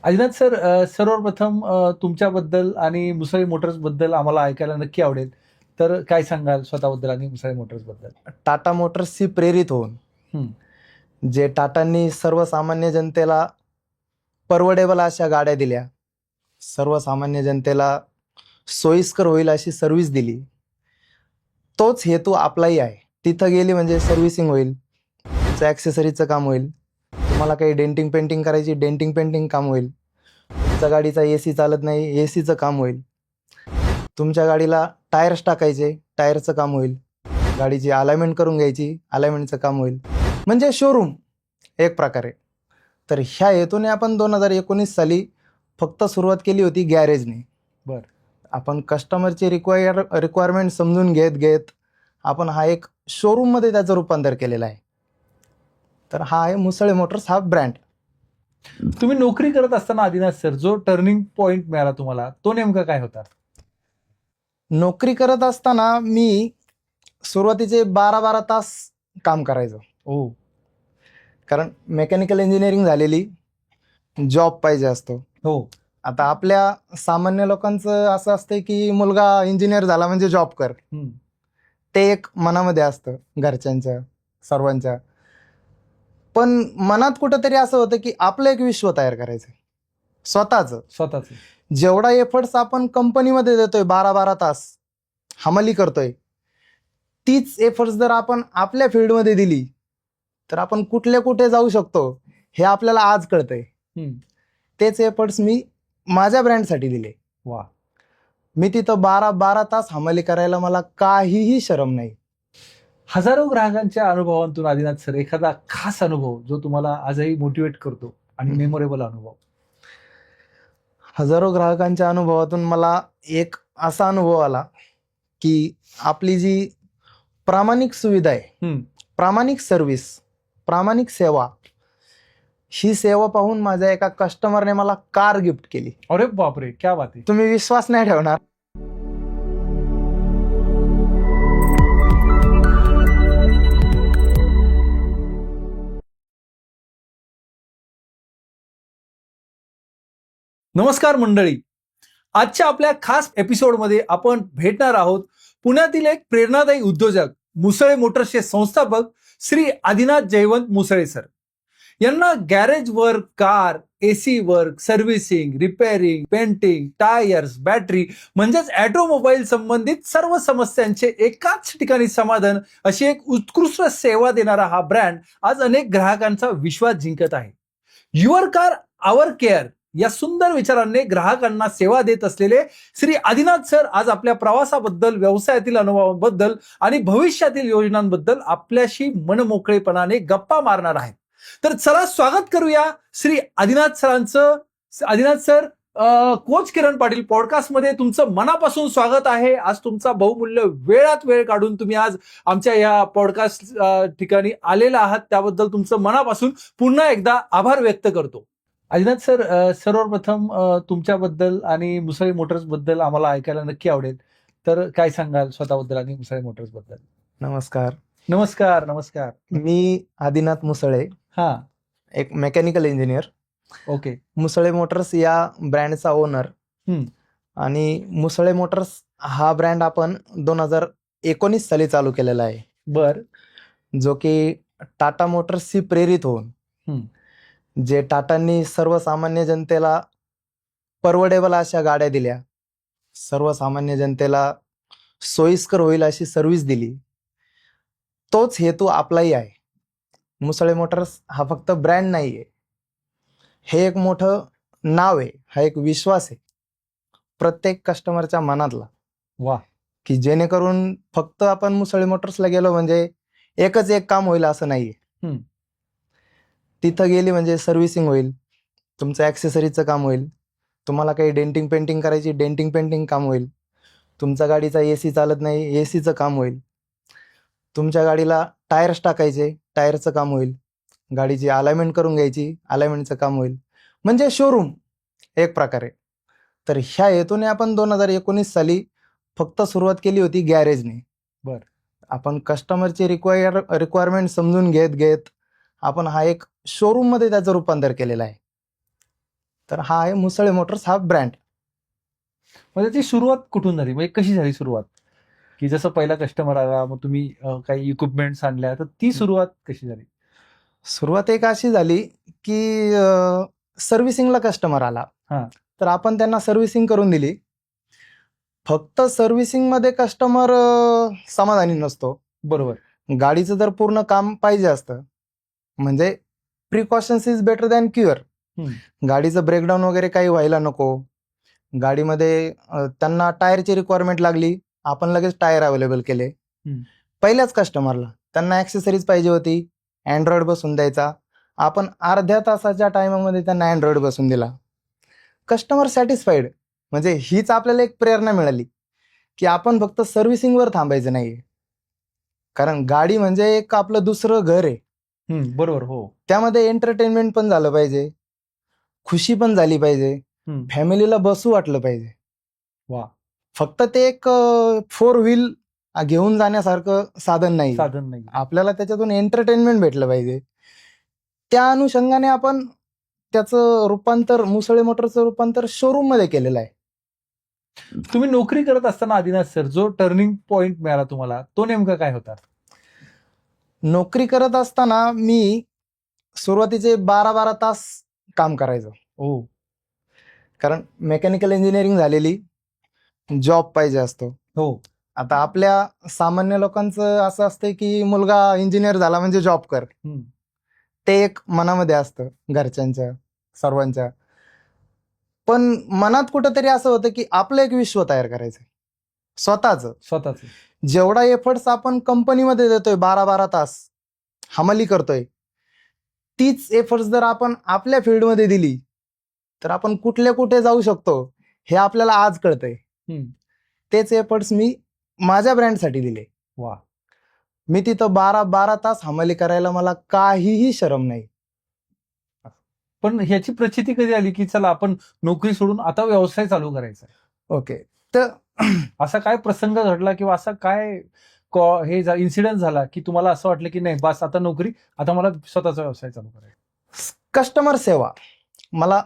Adinath sir, सर्वप्रथम तुमच्याबद्दल आणि मुसळी मोटर्सबद्दल आम्हाला ऐकायला नक्की आवडेल. तर काय सांगाल स्वतःबद्दल आणि मुसळी मोटर्सबद्दल? टाटा मोटर्सशी प्रेरित होऊन हं, जे टाटांनी सर्वसामान्य जनतेला परवडेबल अशा गाड्या दिल्या, सर्वसामान्य जनतेला सोयीस्कर होईल अशी सर्व्हिस दिली, तोच हेतू आपलाही आहे. तिथं गेली म्हणजे सर्व्हिसिंग होईल, तुमचं ॲक्सेसरीचं काम होईल, तुम्हाला काही डेंटिंग पेंटिंग करायची डेंटिंग पेंटिंग काम होईल, तुमच्या गाडीचा AC चालत नाही ACचं काम होईल, तुमच्या गाडीला टायर्स टाकायचे टायरचं काम होईल, गाडीची अलाइनमेंट करून घ्यायची अलाइनमेंटचं काम होईल. म्हणजे शोरूम एक प्रकारे. तर ह्या हेतूने आपण 2019 साली फक्त सुरुवात केली होती गॅरेजने. बरं. आपण कस्टमरची रिक्वायरमेंट समजून घेत घेत आपण हा एक शोरूममध्ये त्याचं रूपांतर केलेलं आहे. तर हा आहे मुसळे मोटर्स हा ब्रँड. तुम्ही नोकरी करत असताना आदिनाथ सर, जो टर्निंग पॉइंट मिळाला तुम्हाला, तो नेमका काय होता? नोकरी करत असताना मी सुरुवातीचे 12-12 तास काम करायचो. हो, कारण मेकॅनिकल इंजिनिअरिंग झालेली, जॉब पाहिजे असतो. हो. आता आपल्या सामान्य लोकांचं असं असतं की मुलगा इंजिनियर झाला म्हणजे जॉब कर. हं. ते एक मनामध्ये असतं घरच्यांच्या, सर्वांच्या. पण मनात कुठंतरी असं होतं की आपलं एक विश्व तयार करायचं स्वतःचं. स्वतःच. जेवढा एफर्ट्स आपण कंपनीमध्ये देतोय 12-12 तास हमाली करतोय, तीच एफर्ट्स जर आपण आपल्या फील्डमध्ये दिली तर आपण कुठल्या कुठे जाऊ शकतो हे आपल्याला आज कळतंय. हं. तेच एफर्ट्स मी माझ्या ब्रँडसाठी दिले. वाह! मी तिथं 12-12 तास हमाली करायला मला काहीही शरम नाही. हजारो ग्राहकांच्या अनुभवांतून आदिनाथ सर, एखादा खास अनुभव जो तुम्हाला आजही मोटिव्हेट करतो आणि मेमोरेबल अनुभव? हजारो ग्राहकांच्या अनुभवातून मला एक असा अनुभव आला की आपली जी प्रामाणिक सुविधा आहे, हं. प्रामाणिक सर्व्हिस, प्रामाणिक सेवा, ही सेवा पाहून माझ्या एका कस्टमरने मला कार गिफ्ट केली. अरे बापरे! क्या बात है! तुम्ही विश्वास नाही ठेवणार. नमस्कार मंडळी. आजच्या आपल्या खास एपिसोडमध्ये आपण भेटणार आहोत पुण्यातील एक प्रेरणादायी उद्योजक, मुसळे मोटर्सचे संस्थापक श्री आदिनाथ जयवंत मुसळे सर. यांना garage work, car, AC work, servicing, repairing, painting, tyres, battery म्हणजेच ऑटोमोबाईल संबंधित सर्व समस्यांचे एकाच ठिकाणी समाधान अशी एक उत्कृष्ट सेवा देणारा हा ब्रँड आज अनेक ग्राहकांचा विश्वास जिंकत आहे. युअर कार आवर केअर या सुंदर विचारांनी ग्राहकांना सेवा देत असलेले श्री आदिनाथ सर आज आपल्या प्रवासाबद्दल, व्यवसायातील अनुभवाबद्दल आणि भविष्यातील योजनांबद्दल आपल्याशी मनमोकळेपणाने गप्पा मारणार आहेत. तर चला स्वागत करूया श्री आदिनाथ सरांचं. आदिनाथ सर, कोच किरण पाटील पॉडकास्टमध्ये तुमचं मनापासून स्वागत आहे. आज तुमचा बहुमूल्य वेळात वेळ काढून तुम्ही आज आमच्या या पॉडकास्ट ठिकाणी आलेला आहात, त्याबद्दल तुमचं मनापासून पुन्हा एकदा आभार व्यक्त करतो. आदिनाथ सर, सर्वप्रथम तुमच्याबद्दल आणि मुसळी मोटर्सबद्दल आम्हाला ऐकायला नक्की आवडेल. तर काय सांगाल स्वतःबद्दल आणि मुसळी मोटर्सबद्दल? नमस्कार. नमस्कार, नमस्कार. मी आदिनाथ मुसळे, हां, एक mechanical engineer, okay. Musale Motors या ब्रँडचा ओनर. हं, आणि मुसळे मोटर्स हा ब्रँड आपण 2019 साली चालू केलेला आहे, बरं. जो की टाटा मोटर्सशी प्रेरित होऊन हं, जे टाटांनी सर्वसामान्य जनतेला परवडेबल अशा गाड्या दिल्या, सर्वसामान्य जनतेला सोयीस्कर होईल अशी सर्व्हिस दिली, तोच हेतू आपलाही आहे. मुसळे मोटर्स हा फक्त ब्रँड नाही आहे, हे एक मोठं नाव आहे, हा एक विश्वास आहे प्रत्येक कस्टमरच्या मनातला. वाह! की जेणेकरून फक्त आपण मुसळे मोटर्सला गेलो म्हणजे एकच एक काम होईल असं नाहीये. हं, तिथं गेली म्हणजे सर्व्हिसिंग होईल, तुमचं ॲक्सेसरीचं काम होईल, तुम्हाला काही डेंटिंग पेंटिंग करायची डेंटिंग पेंटिंग काम होईल, तुमच्या गाडीचा AC चालत नाही ACचं काम होईल, तुमच्या गाडीला टायर्स टाकायचे टायरचं काम होईल, गाडीची अलाइनमेंट करून घ्यायची अलाइनमेंटचं काम होईल. म्हणजे शोरूम एक प्रकारे. तर ह्या हेतूने आपण 2019 साली फक्त सुरुवात केली होती गॅरेजने. बरं. आपण कस्टमरची रिक्वायरमेंट समजून घेत घेत आपण हा एक शोरूममध्ये त्याचं रूपांतर केलेलं आहे. तर हा आहे मुसळे मोटर्स हा ब्रँड. म्हणजे ती सुरुवात कुठून झाली, म्हणजे कशी झाली सुरुवात, की जसं पहिला कस्टमर आला मग तुम्ही काही इक्विपमेंट्स आणल्या, तर ती सुरुवात कशी झाली? सुरुवात एक अशी झाली की सर्व्हिसिंगला कस्टमर आला, हा. तर आपण त्यांना सर्व्हिसिंग करून दिली. फक्त सर्व्हिसिंगमध्ये कस्टमर समाधानी नसतो. बरोबर. गाडीचं जर पूर्ण काम पाहिजे असतं, म्हणजे precautions is better than cure. हम्म. गाडीचं ब्रेकडाऊन वगैरे काही व्हायला नको. गाडीमध्ये त्यांना टायरची रिक्वायरमेंट लागली, आपण लगेच टायर अवेलेबल केले. हम्म. पहिल्याच कस्टमरला त्यांना ॲक्सेसरीज पाहिजे होती, अँड्रॉइड बसवून द्यायचा. आपण अर्ध्या तासाच्या टायमामध्ये त्यांना अँड्रॉइड बसवून दिला. Customer satisfied. म्हणजे हीच आपल्याला एक प्रेरणा मिळाली की आपण फक्त सर्व्हिसिंगवर थांबायचं नाही. कारण गाडी म्हणजे एक आपलं दुसरं घर आहे. बरोबर. हो. त्यामध्ये त्यामध्ये एंटरटेनमेंट पण झालं पाहिजे, खुशी पण झाली पाहिजे, हम्म. फॅमिलीला बसू वाटलं पाहिजे. वा. फक्त ते एक 4 व्हील घेऊन जाण्यासारखं साधन नाही. साधन नाही. आपल्याला त्याच्यातून एंटरटेनमेंट भेटलं पाहिजे. त्या अनुषंगाने आपण त्याचं रूपांतर, मुसळे मोटरचं रूपांतर शोरूम मध्ये केलेलं आहे. तुम्ही नोकरी करत असताना आदिनाथ सर, जो टर्निंग पॉइंट मिळाला तुम्हाला, तो नेमका काय होता? नोकरी करत असताना मी सुरुवातीचे 12-12 तास काम करायचो. ओ. कारण मेकॅनिकल इंजिनिअरिंग झालेली, जॉब पाहिजे असतो. हो. आता आपल्या सामान्य लोकांचं असं असतं की मुलगा इंजिनियर झाला म्हणजे जॉब कर. हम्म. ते एक मनामध्ये असतं घरच्यांच्या, सर्वांच्या. पण मनात कुठंतरी असं होतं की आपलं एक विश्व तयार करायचं स्वतःचं. स्वतःच. जेवढा एफर्ट्स आपण कंपनीमध्ये देतोय 12-12 तास हमाली करतोय, तीच एफर्ट्स जर आपण आपल्या फील्डमध्ये दिली तर आपण कुठल्या कुठे जाऊ शकतो हे आपल्याला आज कळतंय. तेच एफर्ट्स मी माझ्या ब्रँडसाठी दिले. वा. मी तिथं 12-12 तास हमाली करायला मला काहीही शरम नाही. पण ह्याची प्रचिती कधी आली की चला आपण नोकरी सोडून आता व्यवसाय चालू करायचा? ओके, तर असा काय प्रसंग घडला किंवा असा काय हे इन्सिडेंट झाला की तुम्हाला असं वाटलं की नाही बस आता नोकरी, आता मला स्वतःचा व्यवसाय चालू करायचा? कस्टमर सेवा मला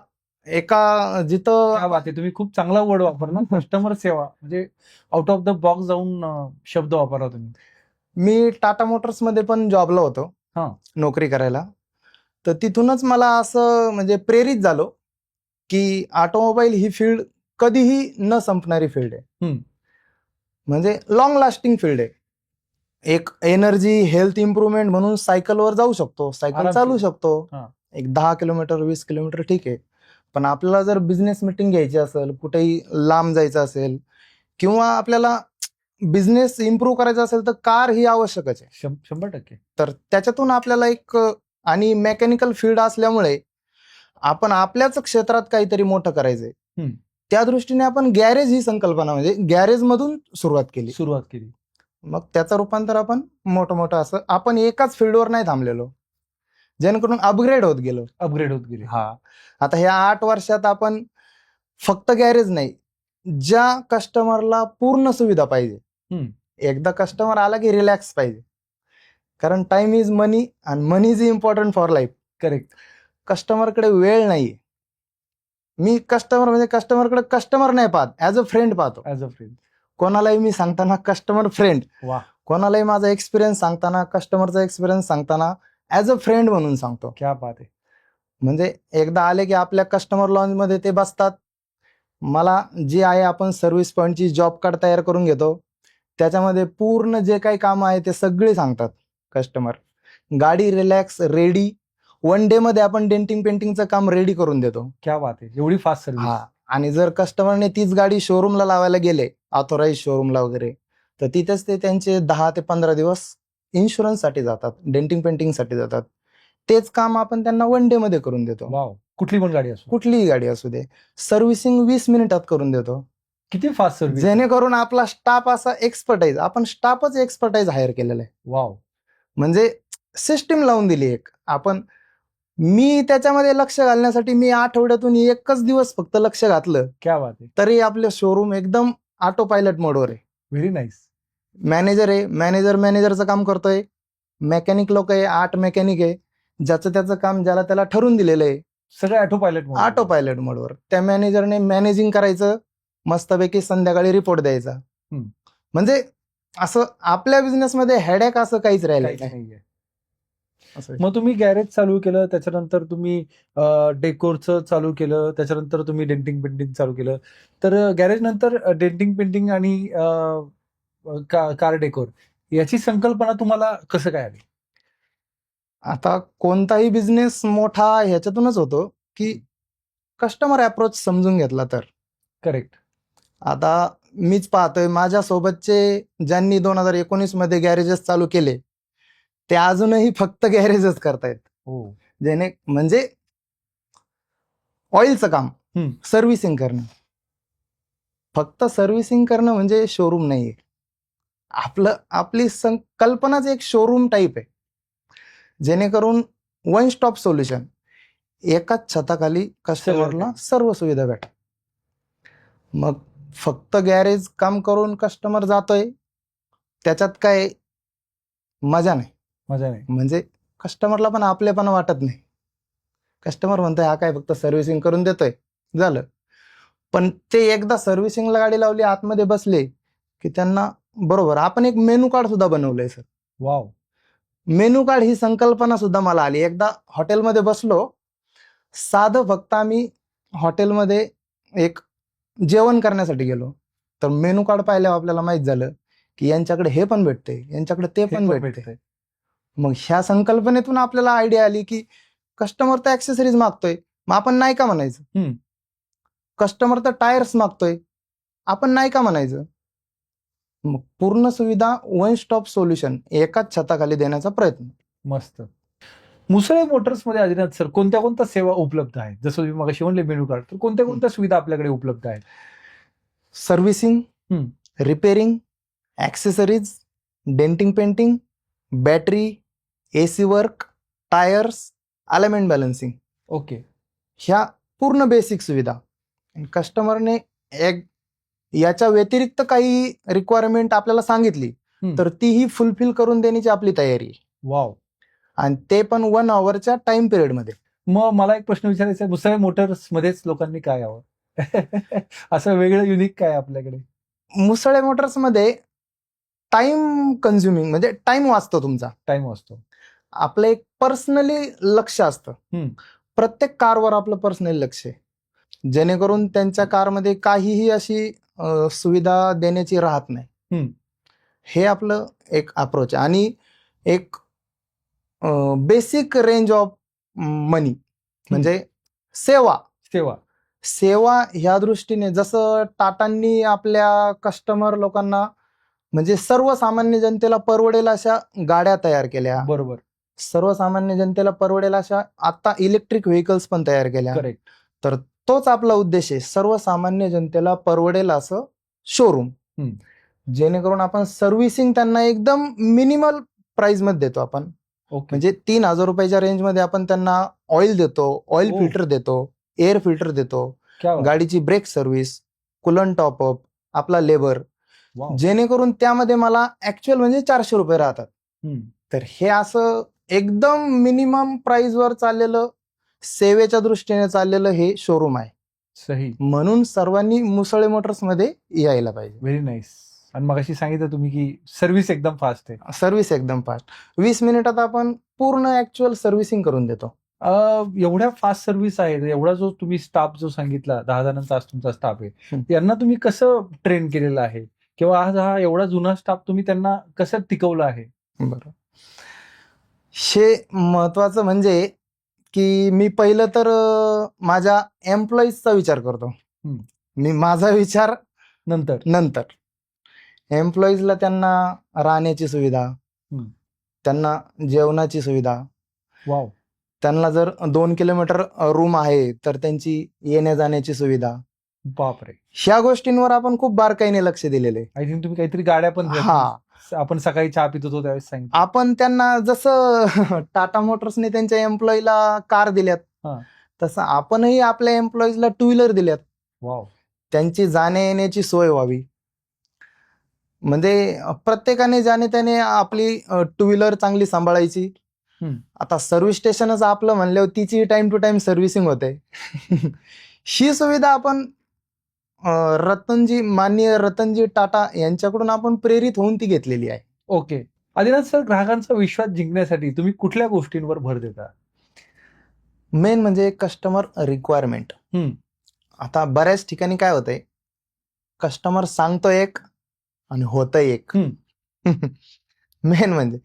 एका जिथं क्या बात आहे, तुम्ही खूप चांगला वर्ड वापरला, कस्टमर सेवा. म्हणजे आउट ऑफ द बॉक्स जाऊन शब्द वापरा तुम्ही. मी टाटा मोटर्स मध्ये पण जॉबला होतो, हा. नोकरी करायला. तर तिथूनच मला असं म्हणजे प्रेरित झालो की ऑटोमोबाईल ही फील्ड कधीही न संपणारी फील्ड आहे. म्हणजे लॉंग लास्टिंग फील्ड आहे. एक एनर्जी हेल्थ इम्प्रुव्हमेंट म्हणून सायकलवर जाऊ शकतो, सायकल आराम चालू करू. शकतो, हा. एक 10 किलोमीटर 20 किलोमीटर ठीक आहे. पण आपल्याला जर बिझनेस मीटिंग घ्यायची असेल, कुठेही लांब जायचं असेल किंवा आपल्याला बिझनेस इम्प्रूव्ह करायचा असेल तर कार ही आवश्यकच आहे. 100%. तर त्याच्यातून आपल्याला एक, आणि मेकॅनिकल फील्ड असल्यामुळे आपण आपल्याच क्षेत्रात काहीतरी मोठं करायचंय. त्या दृष्टीने आपण गॅरेज ही संकल्पना, म्हणजे गॅरेज मधून सुरुवात केली. मग त्याचं रूपांतर आपण मोठं असं, आपण एकाच फील्डवर नाही थांबलेलो, जेणेकरून अपग्रेड होत गेलो. हा. आता ह्या 8 वर्षात आपण फक्त गॅरेज नाही, ज्या कस्टमरला पूर्ण सुविधा पाहिजे, एकदा कस्टमर आला की रिलॅक्स पाहिजे. कारण टाइम इज मनी आणि money is important for life. Correct. कस्टमरकडे वेळ नाही. मी कस्टमरकडे कस्टमर नाही पाहत, ऍज अ फ्रेंड पाहतो. As a friend. कोणालाही मी सांगताना कस्टमर फ्रेंड, वा. कोणालाही माझा एक्सपिरियन्स सांगताना, कस्टमरचा एक्सपिरियन्स सांगताना ऍज अ फ्रेंड म्हणून सांगतो. क्या बात आहे. म्हणजे एकदा आले की आपल्या कस्टमर लॉन्च मध्ये ते बसतात. मला जे आहे आपण सर्व्हिस पॉईंटची जॉब कार्ड तयार करून घेतो, त्याच्यामध्ये पूर्ण जे काही काम आहे ते सगळे सांगतात कस्टमर. गाडी रिलॅक्स रेडी, 1 डे मध्ये आपण डेंटिंग पेंटिंगचं काम रेडी करून देतो. क्या बात आहे, एवढी फास्ट सर्व्हिस. हा. आणि जर कस्टमरने तीच गाडी शोरूमला लावायला गेले, ऑथोराइज शोरूमला वगैरे, तर तिथेच ते त्यांचे 10 ते 15 दिवस इन्शुरन्स साठी जातात, डेंटिंग पेंटिंग साठी जातात. तेच काम आपण त्यांना 1 डे मध्ये करून देतो. वाव. कुठली पण गाडी असो, कुठलीही गाडी असू दे. सर्व्हिसिंग 20 मिनिटात करून देतो. किती फास्ट सर्व्हिस. जेणेकरून आपला स्टाफ असा एक्सपर्टाईज, आपण स्टाफच एक्सपर्टाईज हायर केलेला आहे. वाव. म्हणजे सिस्टीम लावून दिली एक आपण. मी त्याच्यामध्ये लक्ष घालण्यासाठी मी आठवड्यातून एकच दिवस फक्त लक्ष घातलं, क्या बात आहे. तरी आपले शोरूम एकदम ऑटो पायलट मोडवर आहे. Very nice. मॅनेजर आहे, मॅनेजरचं काम करतोय. मेकॅनिक लोक आहे, 8 मेकॅनिक आहे, ज्याचं त्याचं काम ज्याला त्याला ठरवून दिलेलं आहे. सगळं ऑटो पायलट ऑटो पायलट मोडवर. त्या मॅनेजरने मॅनेजिंग करायचं, मस्तपैकी संध्याकाळी रिपोर्ट द्यायचा. हम्म. म्हणजे असं आपल्या बिझनेसमध्ये हेडॅक असं काहीच राहिलं नाही. नाहीये. असं. मग तुम्ही गॅरेज चालू केलं, त्याच्यानंतर तुम्ही डेकोरचं चालू केलं, त्याच्यानंतर तुम्ही डेंटिंग पेंटिंग चालू केलं. तर गॅरेज नंतर डेंटिंग पेंटिंग आणि कार डेकोर याची संकल्पना तुम्हाला कसं काय आली? आता कोणताही बिझनेस मोठा ह्याच्यातूनच होतो की कस्टमर अप्रोच समजून घेतला तर. करेक्ट. आता मीच पाहतोय माझ्या सोबतचे ज्यांनी 2019 मध्ये गॅरेजेस चालू केले ते अजूनही फक्त गॅरेजच करतायत. हो. जेणे म्हणजे ऑइलचं काम, हम्म. सर्व्हिसिंग करणं. फक्त सर्व्हिसिंग करणं म्हणजे शोरूम नाहीये. आपली संकल्पनाच एक शोरूम टाईप आहे, जेणेकरून वन स्टॉप सोल्युशन, एकाच छताखाली कस्टमरला सर्व सुविधा भेट. मग फक्त गॅरेज काम करून कस्टमर जातोय त्याच्यात काय मजा नाही. म्हणजे कस्टमरला पण आपलेपणा वाटत नाही. कस्टमर म्हणतोय हा काय फक्त सर्व्हिसिंग करून देतोय, झालं. पण ते एकदा सर्व्हिसिंगला गाडी लावली, आतमध्ये बसले की त्यांना बरोबर. आपण एक मेनू कार्ड सुद्धा बनवलंय सर. वाव. मेनू कार्ड ही संकल्पना सुद्धा मला आली. एकदा हॉटेलमध्ये बसलो, साधं फक्त आम्ही हॉटेलमध्ये एक जेवण करण्यासाठी गेलो, तर मेनू कार्ड पाहिल्यावर आपल्याला माहित झालं की यांच्याकडे हे पण भेटते, यांच्याकडे ते पण भेटते. मग ह्या संकल्पनेतून आपल्याला आयडिया आली की कस्टमर तर ऍक्सेसरीज मागतोय, मग आपण नाही का म्हणायचं. कस्टमर तर टायर्स मागतोय, आपण नाही का म्हणायचं. मग पूर्ण सुविधा वन स्टॉप सोल्युशन एकाच छताखाली देण्याचा प्रयत्न. मस्त. मुसळे मोटर्स मध्ये आदिनाथ सर कोणत्या कोणत्या सेवा उपलब्ध आहेत? जसं तुम्ही मगाशी म्हणले मेनू कार्ड, तर कोणत्या कोणत्या सुविधा आपल्याकडे उपलब्ध आहेत? Servicing, repairing, accessories, denting painting, battery, AC work, tyres, alignment balancing. Okay. ह्या पूर्ण बेसिक सुविधा. कस्टमरने एक याच्या व्यतिरिक्त काही रिक्वायरमेंट आपल्याला सांगितली तर तीही फुलफिल करून देण्याची आपली तयारी. वाव. आणि ते पण 1 आवरच्या टाइम पिरियड मध्ये. मग मला एक प्रश्न विचारायचा आहे, मुसळे मोटर्स मध्येच लोकांनी काय यावं? असं वेगळं युनिक काय आपल्याकडे? मुसळे मोटर्स मध्ये टाइम कन्झ्युमिंग म्हणजे टाइम वाचतो तुमचा. टाइम वाचतो. आपलं एक पर्सनली लक्ष असतं. प्रत्येक कारवर आपलं पर्सनली लक्ष आहे, जेणेकरून त्यांच्या कारमध्ये काहीही अशी सुविधा देण्याची राहत नाही. हे आपलं एक अप्रोच आहे. आणि एक बेसिक रेंज ऑफ मनी म्हणजे सेवा ह्या दृष्टीने. जसं टाटांनी आपल्या कस्टमर लोकांना म्हणजे सर्वसामान्य जनतेला परवडेल अशा गाड्या तयार केल्या, बरोबर. सर्वसामान्य जनतेला परवडेल अशा आता इलेक्ट्रिक व्हेकल्स पण तयार केल्या. करेक्ट. तर तोच आपला उद्देश आहे, सर्वसामान्य जनतेला परवडेल असं शोरूम, जेणेकरून आपण सर्व्हिसिंग त्यांना एकदम मिनिमल प्राइस मध्ये देतो आपण. म्हणजे 3,000 रुपयाच्या रेंजमध्ये आपण त्यांना ऑइल देतो, ऑइल फिल्टर देतो, एअर फिल्टर देतो, गाडीची ब्रेक सर्व्हिस, कुलन टॉपअप, आपला लेबर, जेणेकरून त्यामध्ये मला ऍक्च्युअल म्हणजे 400 रुपये राहतात. तर हे असं एकदम मिनिमम प्राइस वर चाललेलं, सेवेच्या दृष्टीने चाललेलं हे शोरूम आहे. सही. म्हणून सर्वांनी मुसळे मोटर्स मध्ये यायला पाहिजे. Very nice. आणि मगाशी सांगितलं तुम्ही की सर्व्हिस एकदम फास्ट आहे. सर्व्हिस एकदम फास्ट. 20 मिनिटात आपण पूर्ण ऍक्च्युअल सर्व्हिसिंग करून देतो. एवढ्या फास्ट सर्व्हिस आहे, एवढा जो तुम्ही स्टाफ जो सांगितला 10 जणांचा आज तुमचा स्टाफ आहे, यांना तुम्ही कसं ट्रेन केलेलं आहे, किंवा आज हा एवढा जुना स्टाफ तुम्ही त्यांना कसं टिकवलं आहे? बरं, हे महत्वाचं म्हणजे की मी पहिलं तर माझ्या एम्प्लॉईजचा विचार करतो. मी माझा विचार नंतर एम्प्लॉईजला त्यांना राहण्याची सुविधा, त्यांना जेवणाची सुविधा, त्यांना जर 2 किलोमीटर रूम आहे तर त्यांची येण्या जाण्याची सुविधा. बापरे. ह्या गोष्टींवर आपण खूप बारकाईने लक्ष दिलेले. आय थिंक तुम्ही काहीतरी गाड्या पण, आपण सकाळी चहा पित होतो त्यावेळेस सांगितलं, आपण त्यांना जसं टाटा मोटर्सने त्यांच्या एम्प्लॉईला कार दिल्यात तसं आपणही आपल्या एम्प्लॉईजला 2 व्हीलर दिल्यात. त्यांची जाण्या येण्याची सोय व्हावी. म्हणजे प्रत्येकाने ज्याने त्याने आपली 2 व्हीलर चांगली सांभाळायची, हम्म. आता सर्व्हिस स्टेशनच आपलं म्हणल्यावर तिची टाइम टू टाइम सर्व्हिसिंग होते. ही सुविधा आपण माननीय रतनजी टाटा यांच्याकडून आपण प्रेरित होऊन ती घेतलेली आहे. ओके. आदिनाथ सर, ग्राहकांचा विश्वास जिंकण्यासाठी तुम्ही कुठल्या गोष्टींवर भर देता? मेन म्हणजे कस्टमर रिक्वायरमेंट. हम्म. आता बऱ्याच ठिकाणी काय होतंय, कस्टमर सांगतो एक आणि होतं एक. मेन म्हणजे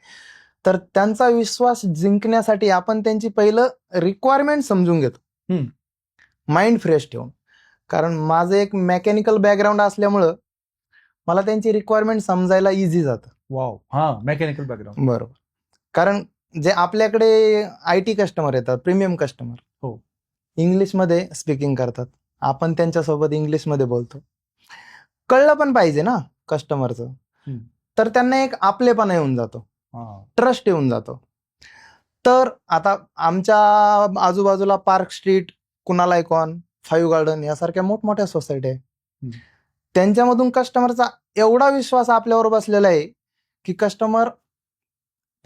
तर त्यांचा विश्वास जिंकण्यासाठी आपण त्यांची पहिलं रिक्वायरमेंट समजून घेतो, हम्म. माइंड फ्रेश ठेवून. कारण माझं एक मेकॅनिकल बॅकग्राऊंड असल्यामुळं मला त्यांची रिक्वायरमेंट समजायला इझी जातं. वाव. हा, मेकॅनिकल बॅकग्राऊंड. बरोबर. कारण जे आपल्याकडे IT कस्टमर येतात, प्रीमियम कस्टमर, हो. इंग्लिशमध्ये स्पीकिंग करतात. आपण त्यांच्यासोबत इंग्लिशमध्ये बोलतो. कळलं पण पाहिजे ना कस्टमरचं. हम्म. तर त्यांना एक आपलेपणा येऊन जातो, हा. ट्रस्ट येऊन जातो. तर आता आमच्या आजूबाजूला park street, Kunal icon, 5 garden यासारख्या मोठमोठ्या सोसायटी आहे. हम्म. त्यांच्यामधून कस्टमरचा एवढा विश्वास आपल्यावर बसलेला आहे की कस्टमर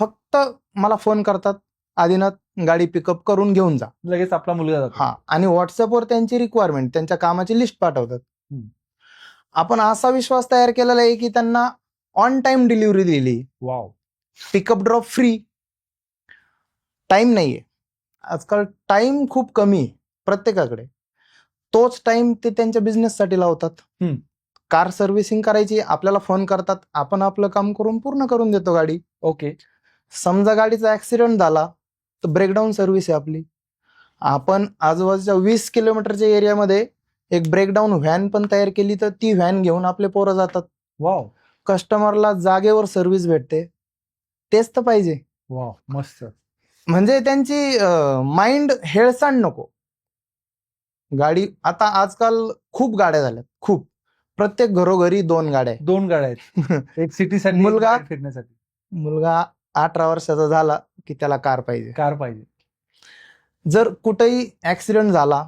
फक्त मला फोन करतात, आदिनाथ गाडी पिकअप करून घेऊन जा. लगेच आपला मुलगा जातो. हा, आणि व्हॉट्सअपवर त्यांची रिक्वायरमेंट, त्यांच्या कामाची लिस्ट पाठवतात. हम्म. आपण असा विश्वास तयार केलेला आहे की त्यांना ऑन टाइम डिलिव्हरी दिली, wow. Pickup drop free. Time नाहीये आजकाल, टाइम खूप कमी आहे प्रत्येकाकडे. तोच टाइम ते त्यांच्या बिझनेससाठी लावतात. हम्म. कार सर्व्हिसिंग करायची, आपल्याला फोन करतात, आपण आपलं काम करून पूर्ण करून देतो गाडी. ओके. समजा गाडीचा ऍक्सिडेंट झाला तर ब्रेकडाऊन सर्व्हिस आहे आपली. आपण आजूबाजूच्या 20 किलोमीटरच्या एरियामध्ये एक ब्रेकडाऊन व्हॅन पण तयार केली तर ती व्हॅन घेऊन आपले पोरं जातात. वाव. कस्टमरला जागेवर सर्व्हिस भेटते. तेच तर पाहिजे. वाव, मस्त. म्हणजे त्यांची माइंड हेळसांड नको. गाडी आता आजकाल खूप गाड्या झाल्यात, खूप. प्रत्येक घरोघरी 2 गाड्या आहेत. 2 गाड्या आहेत. एक सिटीसाठी, एक मुलगा- बाहेर फिरण्यासाठी. मुलगा 18 वर्षाचा झाला की त्याला कार पाहिजे. कार पाहिजे. जर कुठेही ऍक्सिडेंट झाला,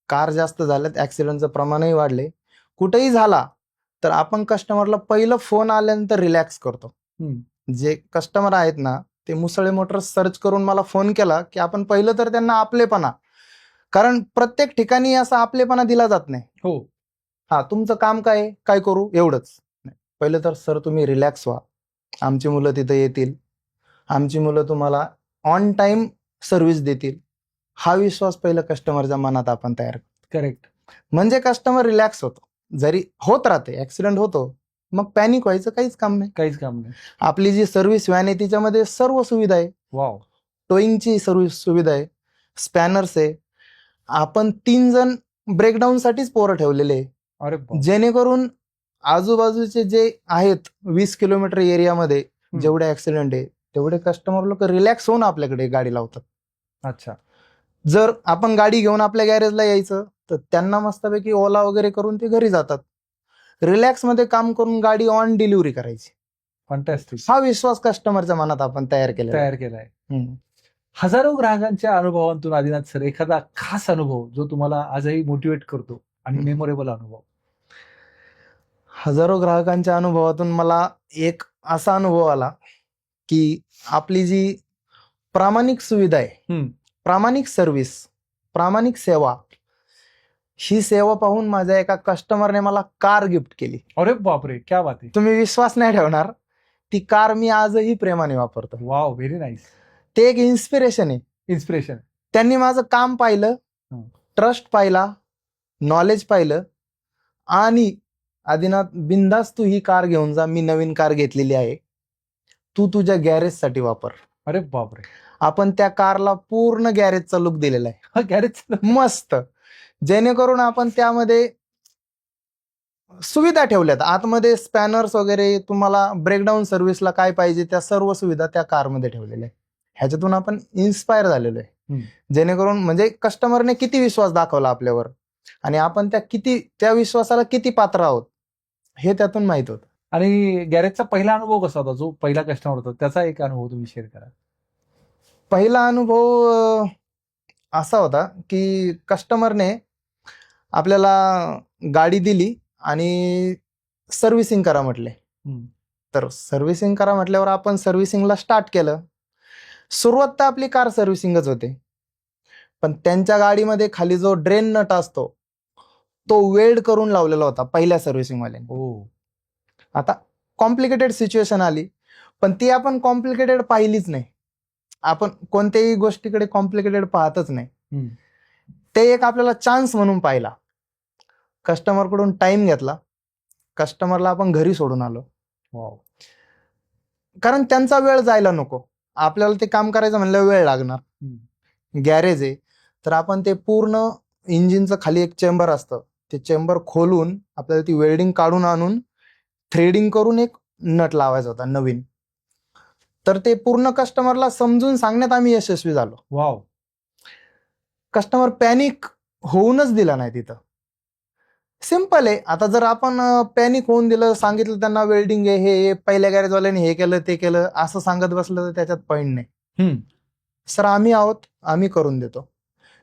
कार जास्त झाल्यात, ऍक्सिडेंटचं प्रमाणही वाढले, कुठेही झाला तर आपण कस्टमरला पहिलं फोन आल्यानंतर रिलॅक्स करतो. हम्म. जे कस्टमर आहेत ना, ते मुसळे मोटर्स सर्च करून मला फोन केला की आपण पहिलं तर त्यांना आपलेपणा, कारण प्रत्येक ठिकाणी असा आपलेपणा दिला जात नाही. हो. हा, तुमचं काम काय आहे, काय करू, एवढंच नाही. पहिलं तर सर तुम्ही रिलॅक्स व्हा, आमची मुलं तिथं येतील, आमची मुलं तुम्हाला ऑन टाइम सर्व्हिस देतील. हा विश्वास पहिलं कस्टमरच्या मनात आपण तयार करतो. करेक्ट. म्हणजे कस्टमर रिलॅक्स होतो. जरी होत राहते, ऍक्सिडेंट होतो, मग पॅनिक व्हायचं काहीच काम नाही. काहीच काम नाही. आपली जी सर्व्हिस व्हॅन आहे तिच्यामध्ये सर्व सुविधा आहे. वाव. टोईंगची सर्व्हिस सुविधा आहे, स्पॅनर्स आहे. आपण 3 जण ब्रेकडाऊन साठीच पोरं ठेवलेले आहे, अरे बाप. जेणेकरून आजूबाजूचे जे आहेत 20 किलोमीटर एरियामध्ये जेवढे ऍक्सिडेंट आहे तेवढे कस्टमर लोक रिलॅक्स होऊन आपल्याकडे गाडी लावतात. अच्छा. जर आपण गाडी घेऊन आपल्या गॅरेजला यायचं तर त्यांना मस्तपैकी ओला वगैरे करून ते घरी जातात. रिलॅक्स मध्ये काम करून गाडी ऑन डिलिव्हरी करायची. फंटॅस्टिक. हा विश्वास कस्टमरच्या मनात आपण तयार केलाय. केलाय. हजारो ग्राहकांच्या अनुभवांतून आदिनाथ सर, एखादा खास अनुभव जो तुम्हाला आजही मोटिवेट करतो आणि मेमोरेबल अनुभव? हजारो ग्राहकांच्या अनुभवातून मला एक असा अनुभव आला की आपली जी प्रामाणिक सुविधा आहे, प्रामाणिक सर्व्हिस, प्रामाणिक सेवा, ही सेवा पाहून माझ्या एका कस्टमरने मला कार गिफ्ट केली. अरे बापरे, क्या बात आहे. तुम्ही विश्वास नाही ठेवणार, ती कार मी आजही प्रेमाने वापरतो. Wow, very nice. ते एक इन्स्पिरेशन आहे. इन्स्पिरेशन. त्यांनी माझं काम पाहिलं, ट्रस्ट पाहिला, नॉलेज पाहिलं, आणि आदिनाथ बिंदास तू ही कार घेऊन जा, मी नवीन कार घेतलेली आहे, तू तुझ्या गॅरेजसाठी वापर. अरे बापरे. आपण त्या कारला पूर्ण गॅरेजचा लुक दिलेला आहे. गॅरेज मस्त, जेणेकरून आपण त्यामध्ये सुविधा ठेवल्यात. आतमध्ये स्पॅनर्स वगैरे, तुम्हाला ब्रेकडाऊन सर्व्हिसला काय पाहिजे त्या सर्व सुविधा त्या कारमध्ये ठेवलेल्या आहे. ह्याच्यातून आपण इन्स्पायर झालेलो आहे. जेणेकरून म्हणजे कस्टमरने किती विश्वास दाखवला आपल्यावर आणि आपण त्या विश्वासाला किती पात्र आहोत हे त्यातून माहित होतं. आणि गॅरेजचा पहिला अनुभव कसा होता? जो पहिला कस्टमर होता त्याचा एक अनुभव तुम्ही शेअर करा. पहिला अनुभव असा होता की कस्टमरने आपल्याला गाडी दिली आणि सर्व्हिसिंग करा म्हटले. तर सर्व्हिसिंग करा म्हटल्यावर आपण सर्व्हिसिंगला स्टार्ट केलं. सुरुवात तर आपली कार सर्व्हिसिंगच होते, पण त्यांच्या गाडीमध्ये खाली जो ड्रेन नट असतो तो वेल्ड करून लावलेला होता पहिल्या सर्व्हिसिंग वाल्याने. हो. आता कॉम्प्लिकेटेड सिच्युएशन आली, पण ती आपण कॉम्प्लिकेटेड पाहिलीच नाही. आपण कोणत्याही गोष्टीकडे कॉम्प्लिकेटेड पाहतच नाही. हम्म. ते एक आपल्याला चान्स म्हणून पाहिला. कस्टमरकडून टाइम घेतला, कस्टमरला आपण घरी सोडून आलो, वाव. कारण त्यांचा वेळ जायला नको. आपल्याला ते काम करायचं म्हणलं वेळ लागणार. गॅरेज आहे तर आपण ते पूर्ण इंजिनचं खाली एक चेंबर असतं, ते चेंबर खोलून आपल्याला ती वेल्डिंग काढून आणून थ्रेडिंग करून एक नट लावायचा होता नवीन. तर ते पूर्ण कस्टमरला समजून सांगण्यात आम्ही यशस्वी झालो. वाव. कस्टमर पॅनिक होऊनच दिला नाही तिथं. सिंपल आहे. आता जर आपण पॅनिक होऊन दिलं, सांगितलं त्यांना वेल्डिंग आहे हे पहिल्या गॅरेजवाल्याने हे केलं ते केलं असं सांगत बसलं तर त्याच्यात पॉईंट नाही. सर आम्ही आहोत, आम्ही करून देतो.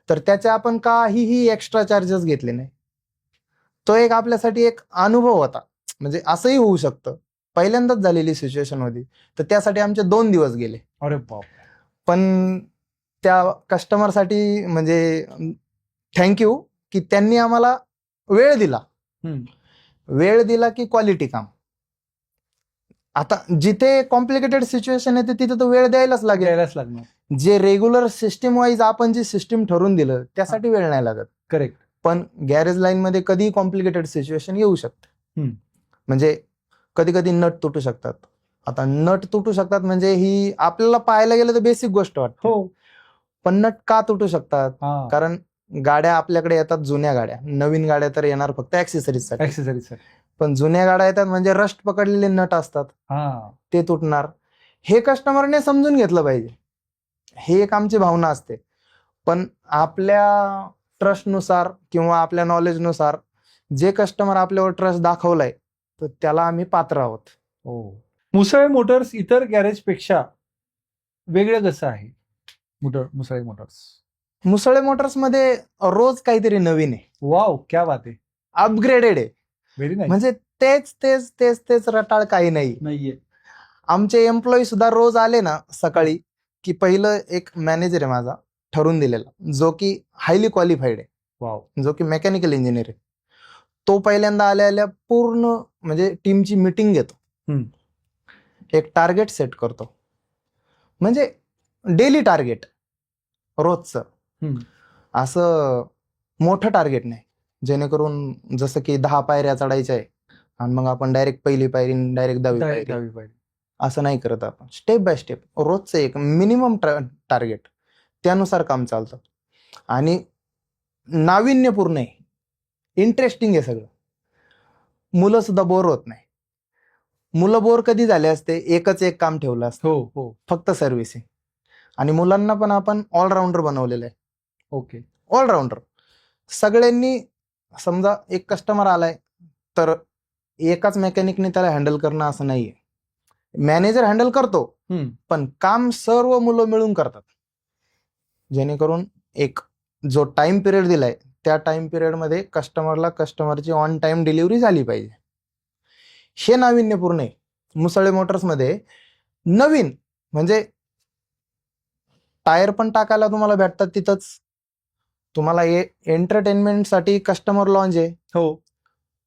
तर त्याचे आपण काहीही एक्स्ट्रा चार्जेस घेतले नाही. तो एक आपल्यासाठी एक अनुभव होता. म्हणजे असंही होऊ शकतं, पहिल्यांदाच झालेली सिच्युएशन होती, तर त्यासाठी आमचे 2 दिवस गेले. अरे बाप. पण त्या कस्टमरसाठी म्हणजे थँक्यू की त्यांनी आम्हाला वेळ दिला. वेळ दिला की क्वालिटी काम. आता जिथे कॉम्प्लिकेटेड सिच्युएशन येते तिथे तो वेळ द्यायलाच लागेल. द्यायलाच लागणार. जे रेग्युलर सिस्टीम वाईज आपण जी सिस्टीम ठरवून दिलं त्यासाठी वेळ नाही लागत. करेक्ट. पण गॅरेज लाईन मध्ये कधी कॉम्प्लिकेटेड सिच्युएशन येऊ शकते. म्हणजे कधी कधी नट तुटू शकतात. आता नट तुटू शकतात म्हणजे ही आपल्याला पाहायला गेलं तर बेसिक गोष्ट वाटते. हो. पण नट का तुटू शकतात? हा. कारण गाड्या आपल्याकडे येतात जुन्या गाड्या, नवीन गाड्या तर येणार फक्त ऍक्सेसरीजसाठी. Accessories sir. पण जुन्या गाड्या येतात म्हणजे रस्ट पकडलेले नट असतात, हा. ते तुटणार. हे कस्टमरने समजून घेतलं पाहिजे. हे एक आमची भावना असते. पण आपल्या ट्रस्टनुसार किंवा आपल्या नॉलेजनुसार जे कस्टमर आपल्यावर ट्रस्ट दाखवलाय तर त्याला आम्ही पात्र आहोत. हो. मुसळे मोटर्स इतर गॅरेज पेक्षा वेगळं कसं आहे? मुसळे मोटर्स. मुसळे मोटर्स मध्ये रोज काहीतरी नवीन आहे. वाव, क्या बात आहे. अपग्रेडेड आहे. Very nice. म्हणजे तेच तेच तेच तेच रटाळ काही नाहीये. आमचे एम्प्लॉई सुद्धा रोज आले ना सकाळी की पहिलं एक मॅनेजर आहे माझा ठरवून दिलेला, जो की हायली क्वालिफाईड आहे, वाव. जो की मेकॅनिकल इंजिनियर आहे. तो पहिल्यांदा आल्या आल्या पूर्ण म्हणजे टीमची मीटिंग घेतो. एक टार्गेट सेट करतो, म्हणजे डेली टार्गेट रोजचं. असं मोठं टार्गेट नाही, जेणेकरून जसं की 10 पायऱ्या चढायच्या आहे आणि मग आपण डायरेक्ट पहिली पायरी डायरेक्ट 10वी पायरी असं नाही करत आपण. स्टेप बाय स्टेप रोजचं एक मिनिमम टार्गेट, त्यानुसार काम चालतं. आणि नाविन्यपूर्ण आहे, इंटरेस्टिंग आहे सगळं. मुलं सुद्धा बोर होत नाही. मुलं बोर कधी झाले असते, एकच एक काम ठेवलं असतं. हो. फक्त सर्व्हिसिंग. आणि मुलांना पण आपण ऑलराऊंडर बनवलेलं आहे. ओके. ऑलराऊंडर. सगळ्यांनी समजा एक कस्टमर आलाय तर एकाच मेकॅनिकने त्याला हँडल करणं असं नाहीये. मॅनेजर हँडल करतो पण काम सर्व मुलं मिळून करतात, जेणेकरून एक जो टाइम पिरियड दिलाय त्या टाइम पिरियडमध्ये कस्टमरला कस्टमरची ऑन टाइम डिलिव्हरी झाली पाहिजे. हे नाविन्यपूर्ण आहे. मुसळे मोटर्समध्ये नवीन म्हणजे टायर पण टाकायला तुम्हाला भेटतात तिथंच. तुम्हाला एंटरटेनमेंटसाठी कस्टमर लॉन्ज आहे. हो.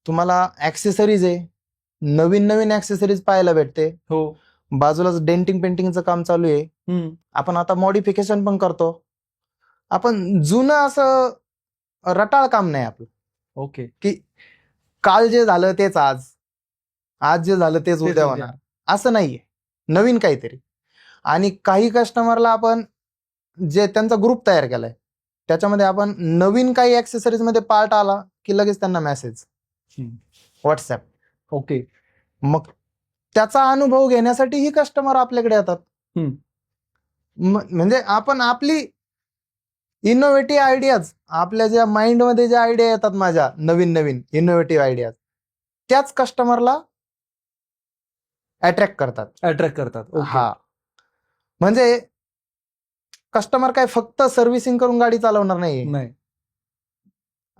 तुम्हाला ऍक्सेसरीज आहे, नवीन नवीन ऍक्सेसरीज पाहायला भेटते. हो. बाजूलाच डेंटिंग पेंटिंगचं काम चालू आहे. आपण आता मॉडिफिकेशन पण करतो. आपण जुनं असं रटाळ काम नाही आपलं. ओके. की काल जे झालं तेच आज जे झालं तेच उद्या होणार असं नाहीये, नवीन काहीतरी. आणि काही कस्टमरला आपण जे त्यांचा ग्रुप तयार केलाय त्याच्यामध्ये आपण नवीन काही ऍक्सेसरीज मध्ये पार्ट आला की लगेच त्यांना मेसेज व्हॉट्सअप. ओके. मग त्याचा अनुभव घेण्यासाठी ही कस्टमर आपल्याकडे येतात. म्हणजे आपण आपली इनोव्हेटिव्ह आयडियाज, आपल्या ज्या माइंडमध्ये ज्या आयडिया येतात माझ्या नवीन नवीन इनोव्हेटिव्ह आयडियाज, त्याच कस्टमरला अट्रॅक्ट करतात. हा, म्हणजे कस्टमर काय फक्त सर्व्हिसिंग करून गाडी चालवणार नाही.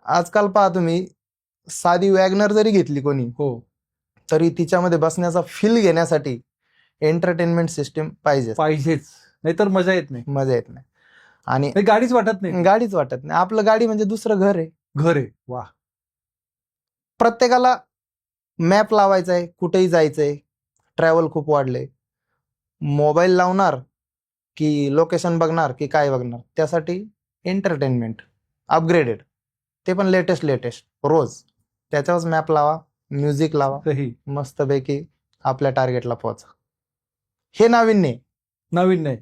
आजकाल पहा तुम्ही, साधी वॅगनर जरी घेतली कोणी तरी तिच्यामध्ये बसण्याचा फील घेण्यासाठी एंटरटेनमेंट सिस्टीम पाहिजेच. नाहीतर मजा येत नाही. मजा येत नाही. आणि नाही, गाडीच वाटत नाही. गाडीच वाटत नाही. आपलं गाडी म्हणजे दुसरं घर आहे. घर आहे. वा. प्रत्येकाला मॅप लावायचा आहे, कुठेही जायचंय, ट्रॅव्हल खूप वाढले. मोबाईल लावणार की लोकेशन बघणार की काय बघणार, त्यासाठी एंटरटेनमेंट अपग्रेडेड, ते पण लेटेस्ट रोज. त्याच्यावर मॅप लावा, म्युझिक लावा, सही. मस्तपैकी आपल्या टार्गेटला पोहोचा. हे नाविन्य आहे. नवीन नाही.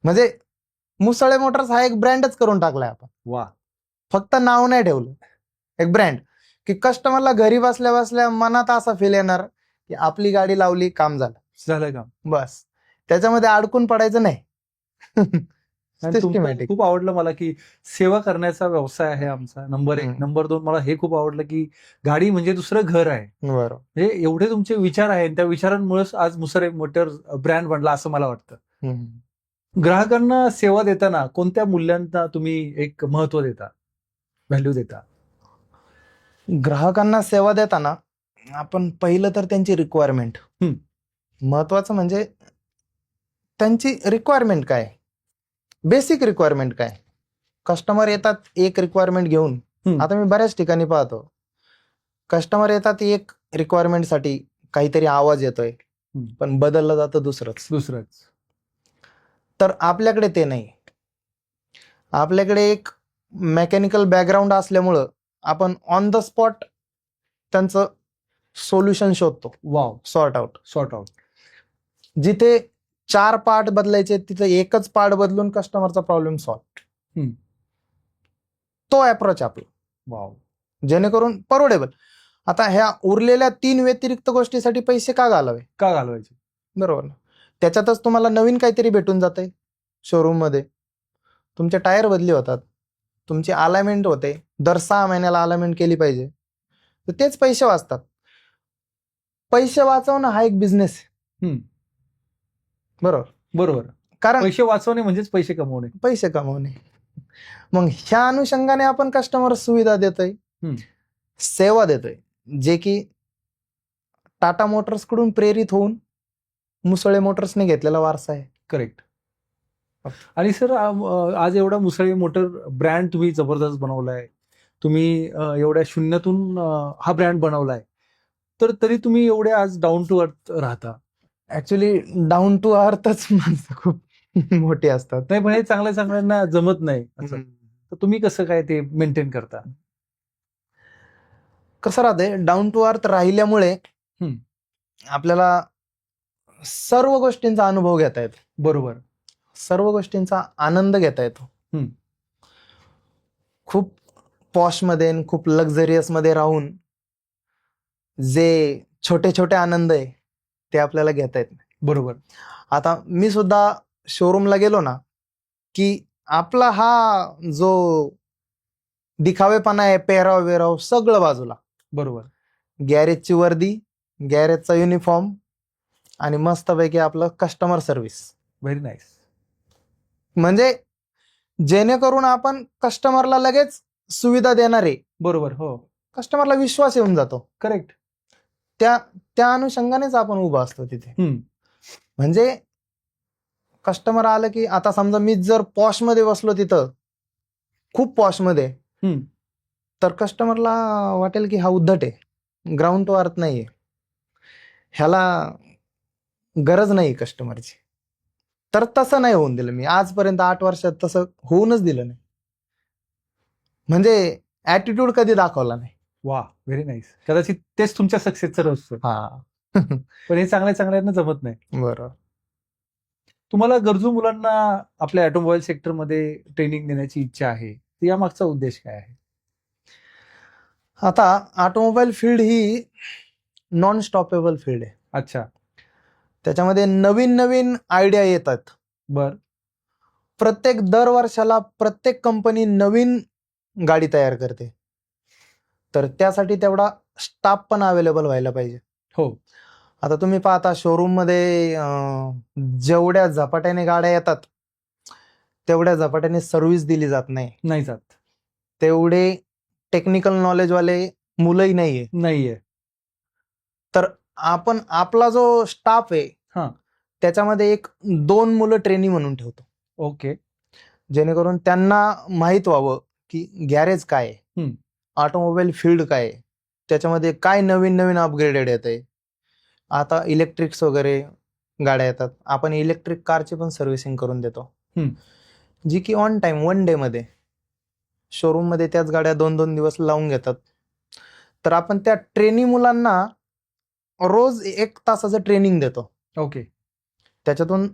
म्हणजे मुसळे मोटर्स हा एक ब्रँडच करून टाकलाय आपण. वा. फक्त नाव नाही ठेवलं, एक ब्रँड, की कस्टमरला घरी बसल्या बसल्या मनात असा फील येणार की आपली गाडी लावली, काम झालं काम. बस. त्याच्यामध्ये अडकून पडायचं नाही. आणि तुमचं Systematic. खूप आवडलं मला की सेवा करण्याचा व्यवसाय आहे आमचा, नंबर 1. नंबर 2, मला हे खूप आवडलं की गाडी म्हणजे दुसरं घर आहे. बरोबर. म्हणजे एवढे तुमचे विचार आहेत, त्या विचारांमुळेच आज मुसळे मोटर्स ब्रँड बनला असं मला वाटतं. ग्राहकांना सेवा देताना कोणत्या मूल्यांना तुम्ही एक महत्व देता, व्हॅल्यू देता? ग्राहकांना सेवा देताना आपण पहिलं तर त्यांची रिक्वायरमेंट महत्वाचं, म्हणजे त्यांची रिक्वायरमेंट काय, बेसिक रिक्वायरमेंट काय. कस्टमर येतात एक रिक्वायरमेंट घेऊन. आता मी बऱ्याच ठिकाणी पाहतो, कस्टमर येतात एक रिक्वायरमेंटसाठी, काहीतरी आवाज येतोय पण बदललं जातं दुसरंच. तर आपल्याकडे ते नाही. आपल्याकडे एक मेकॅनिकल बॅकग्राऊंड असल्यामुळं आपण ऑन द स्पॉट त्यांचं सोल्युशन शोधतो. वाव. Sort out. जिथे 4 पार्ट बदलायचे तिथे एकच पार्ट बदलून कस्टमरचा प्रॉब्लेम सॉल्व. तो अप्रोच आपला. वाव. जेणेकरून परवडेबल. आता ह्या उरलेल्या 3 व्यतिरिक्त गोष्टीसाठी पैसे का घालवायचे? बरोबर ना. त्याच्यातच तुम्हाला नवीन काहीतरी भेटून जाते. शोरूम मध्ये तुमचे टायर बदली होतात, तुमची अलाइनमेंट होते, दर 6 महिन्याला अलाइनमेंट केली पाहिजे, तर तेच पैसे वाचतात. पैसे वाचवणं हा एक बिझनेस आहे. बरोबर. कारण पैसे वाचवणे म्हणजेच पैसे कमवणे. मग ह्या अनुषंगाने आपण कस्टमर सुविधा देतोय, सेवा देतोय, जे की टाटा मोटर्स कडून प्रेरित होऊन मुसळे मोटर्सने घेतलेला वारसा आहे. करेक्ट. आणि सर, आज एवढा मुसळे मोटर ब्रँड तुम्ही जबरदस्त बनवलाय, तुम्ही एवढ्या शून्यातून हा ब्रँड बनवलाय, तर तरी तुम्ही एवढे आज डाऊन टू अर्थ राहता. ऍक्च्युली डाऊन टू अर्थच माणसं खूप मोठी असतात. नाही, पण हे चांगल्या जमत नाही असं. तर तुम्ही कसं काय ते मेंटेन करता? कसं राहते, डाऊन टू अर्थ राहिल्यामुळे आपल्याला सर्व गोष्टींचा अनुभव घेता येतो. बरोबर. सर्व गोष्टींचा आनंद घेता येतो. खूप पॉश मध्ये, खूप लक्झरियस मध्ये राहून जे छोटे छोटे आनंद आहे ते आपल्याला घेता येत नाही. बरोबर. आता मी सुद्धा शोरूमला गेलो ना, की आपला हा जो दिखावेपणा आहे, पेहराव वेराव सगळं बाजूला. बरोबर. गॅरेजची वर्दी, गॅरेजचा युनिफॉर्म आणि मस्तपैकी आपलं कस्टमर सर्व्हिस. Very nice. म्हणजे जेणेकरून आपण कस्टमरला लगेच सुविधा देणारे. बरोबर. हो. कस्टमरला विश्वास येऊन जातो. करेक्ट. त्या अनुषंगानेच आपण उभा असतो तिथे. म्हणजे कस्टमर आलं की, आता समजा मी जर पॉश मध्ये बसलो तिथं, खूप पॉश मध्ये, तर कस्टमरला वाटेल की हा उद्धट आहे, ग्राउंड टू अर्थ नाहीये, ह्याला गरज नाही कस्टमरची. तर तसं नाही होऊन दिलं मी आजपर्यंत. 8 वर्षात तसं होऊनच दिलं नाही. म्हणजे ऍटिट्यूड कधी दाखवला नाही. वा, व्हेरी नाईस. कदाचित तेच तुमच्या सक्सेसचं रहस्य. पण हे चांगल्यानं जमत नाही. बरोबर. तुम्हाला गरजू मुलांना आपल्या ऑटोमोबाईल सेक्टरमध्ये ट्रेनिंग देण्याची इच्छा आहे, तर या मागचा उद्देश काय आहे? आता ऑटोमोबाईल फील्ड ही नॉन स्टॉपेबल फील्ड आहे. अच्छा. त्याच्यामध्ये नवीन नवीन आयडिया येतात. प्रत्येक दर वर्षाला प्रत्येक कंपनी नवीन गाडी तयार करते. तर त्यासाठी तेवढा स्टाफ पण अवेलेबल व्हायला पाहिजे. हो. आता तुम्ही पाहता शोरूम मध्ये जेवढ्या झपाट्याने गाड्या येतात तेवढ्या झपाट्याने सर्व्हिस दिली जात नाही. तेवढे टेक्निकल नॉलेज वाले मुलंही नाहीये. तर आपण आपला जो स्टाफ आहे त्याच्यामध्ये एक 2 मुलं ट्रेनी म्हणून ठेवतो, ओके. जेणेकरून त्यांना माहित व्हावं की गॅरेज काय आहे, हम्म. ऑटोमोबाईल फील्ड काय आहे, त्याच्यामध्ये काय नवीन नवीन अपग्रेडेड येत आहे. आता इलेक्ट्रिक्स वगैरे गाड्या येतात, आपण इलेक्ट्रिक कारची पण सर्व्हिसिंग करून देतो, हम्म. जी की ऑन टाइम 1 डे मध्ये शोरूम मध्ये त्याच गाड्या 2-2 दिवस लावून घेतात. तर आपण त्या ट्रेनी मुलांना रोज 1 तासाचं ट्रेनिंग देतो, ओके. त्याच्यातून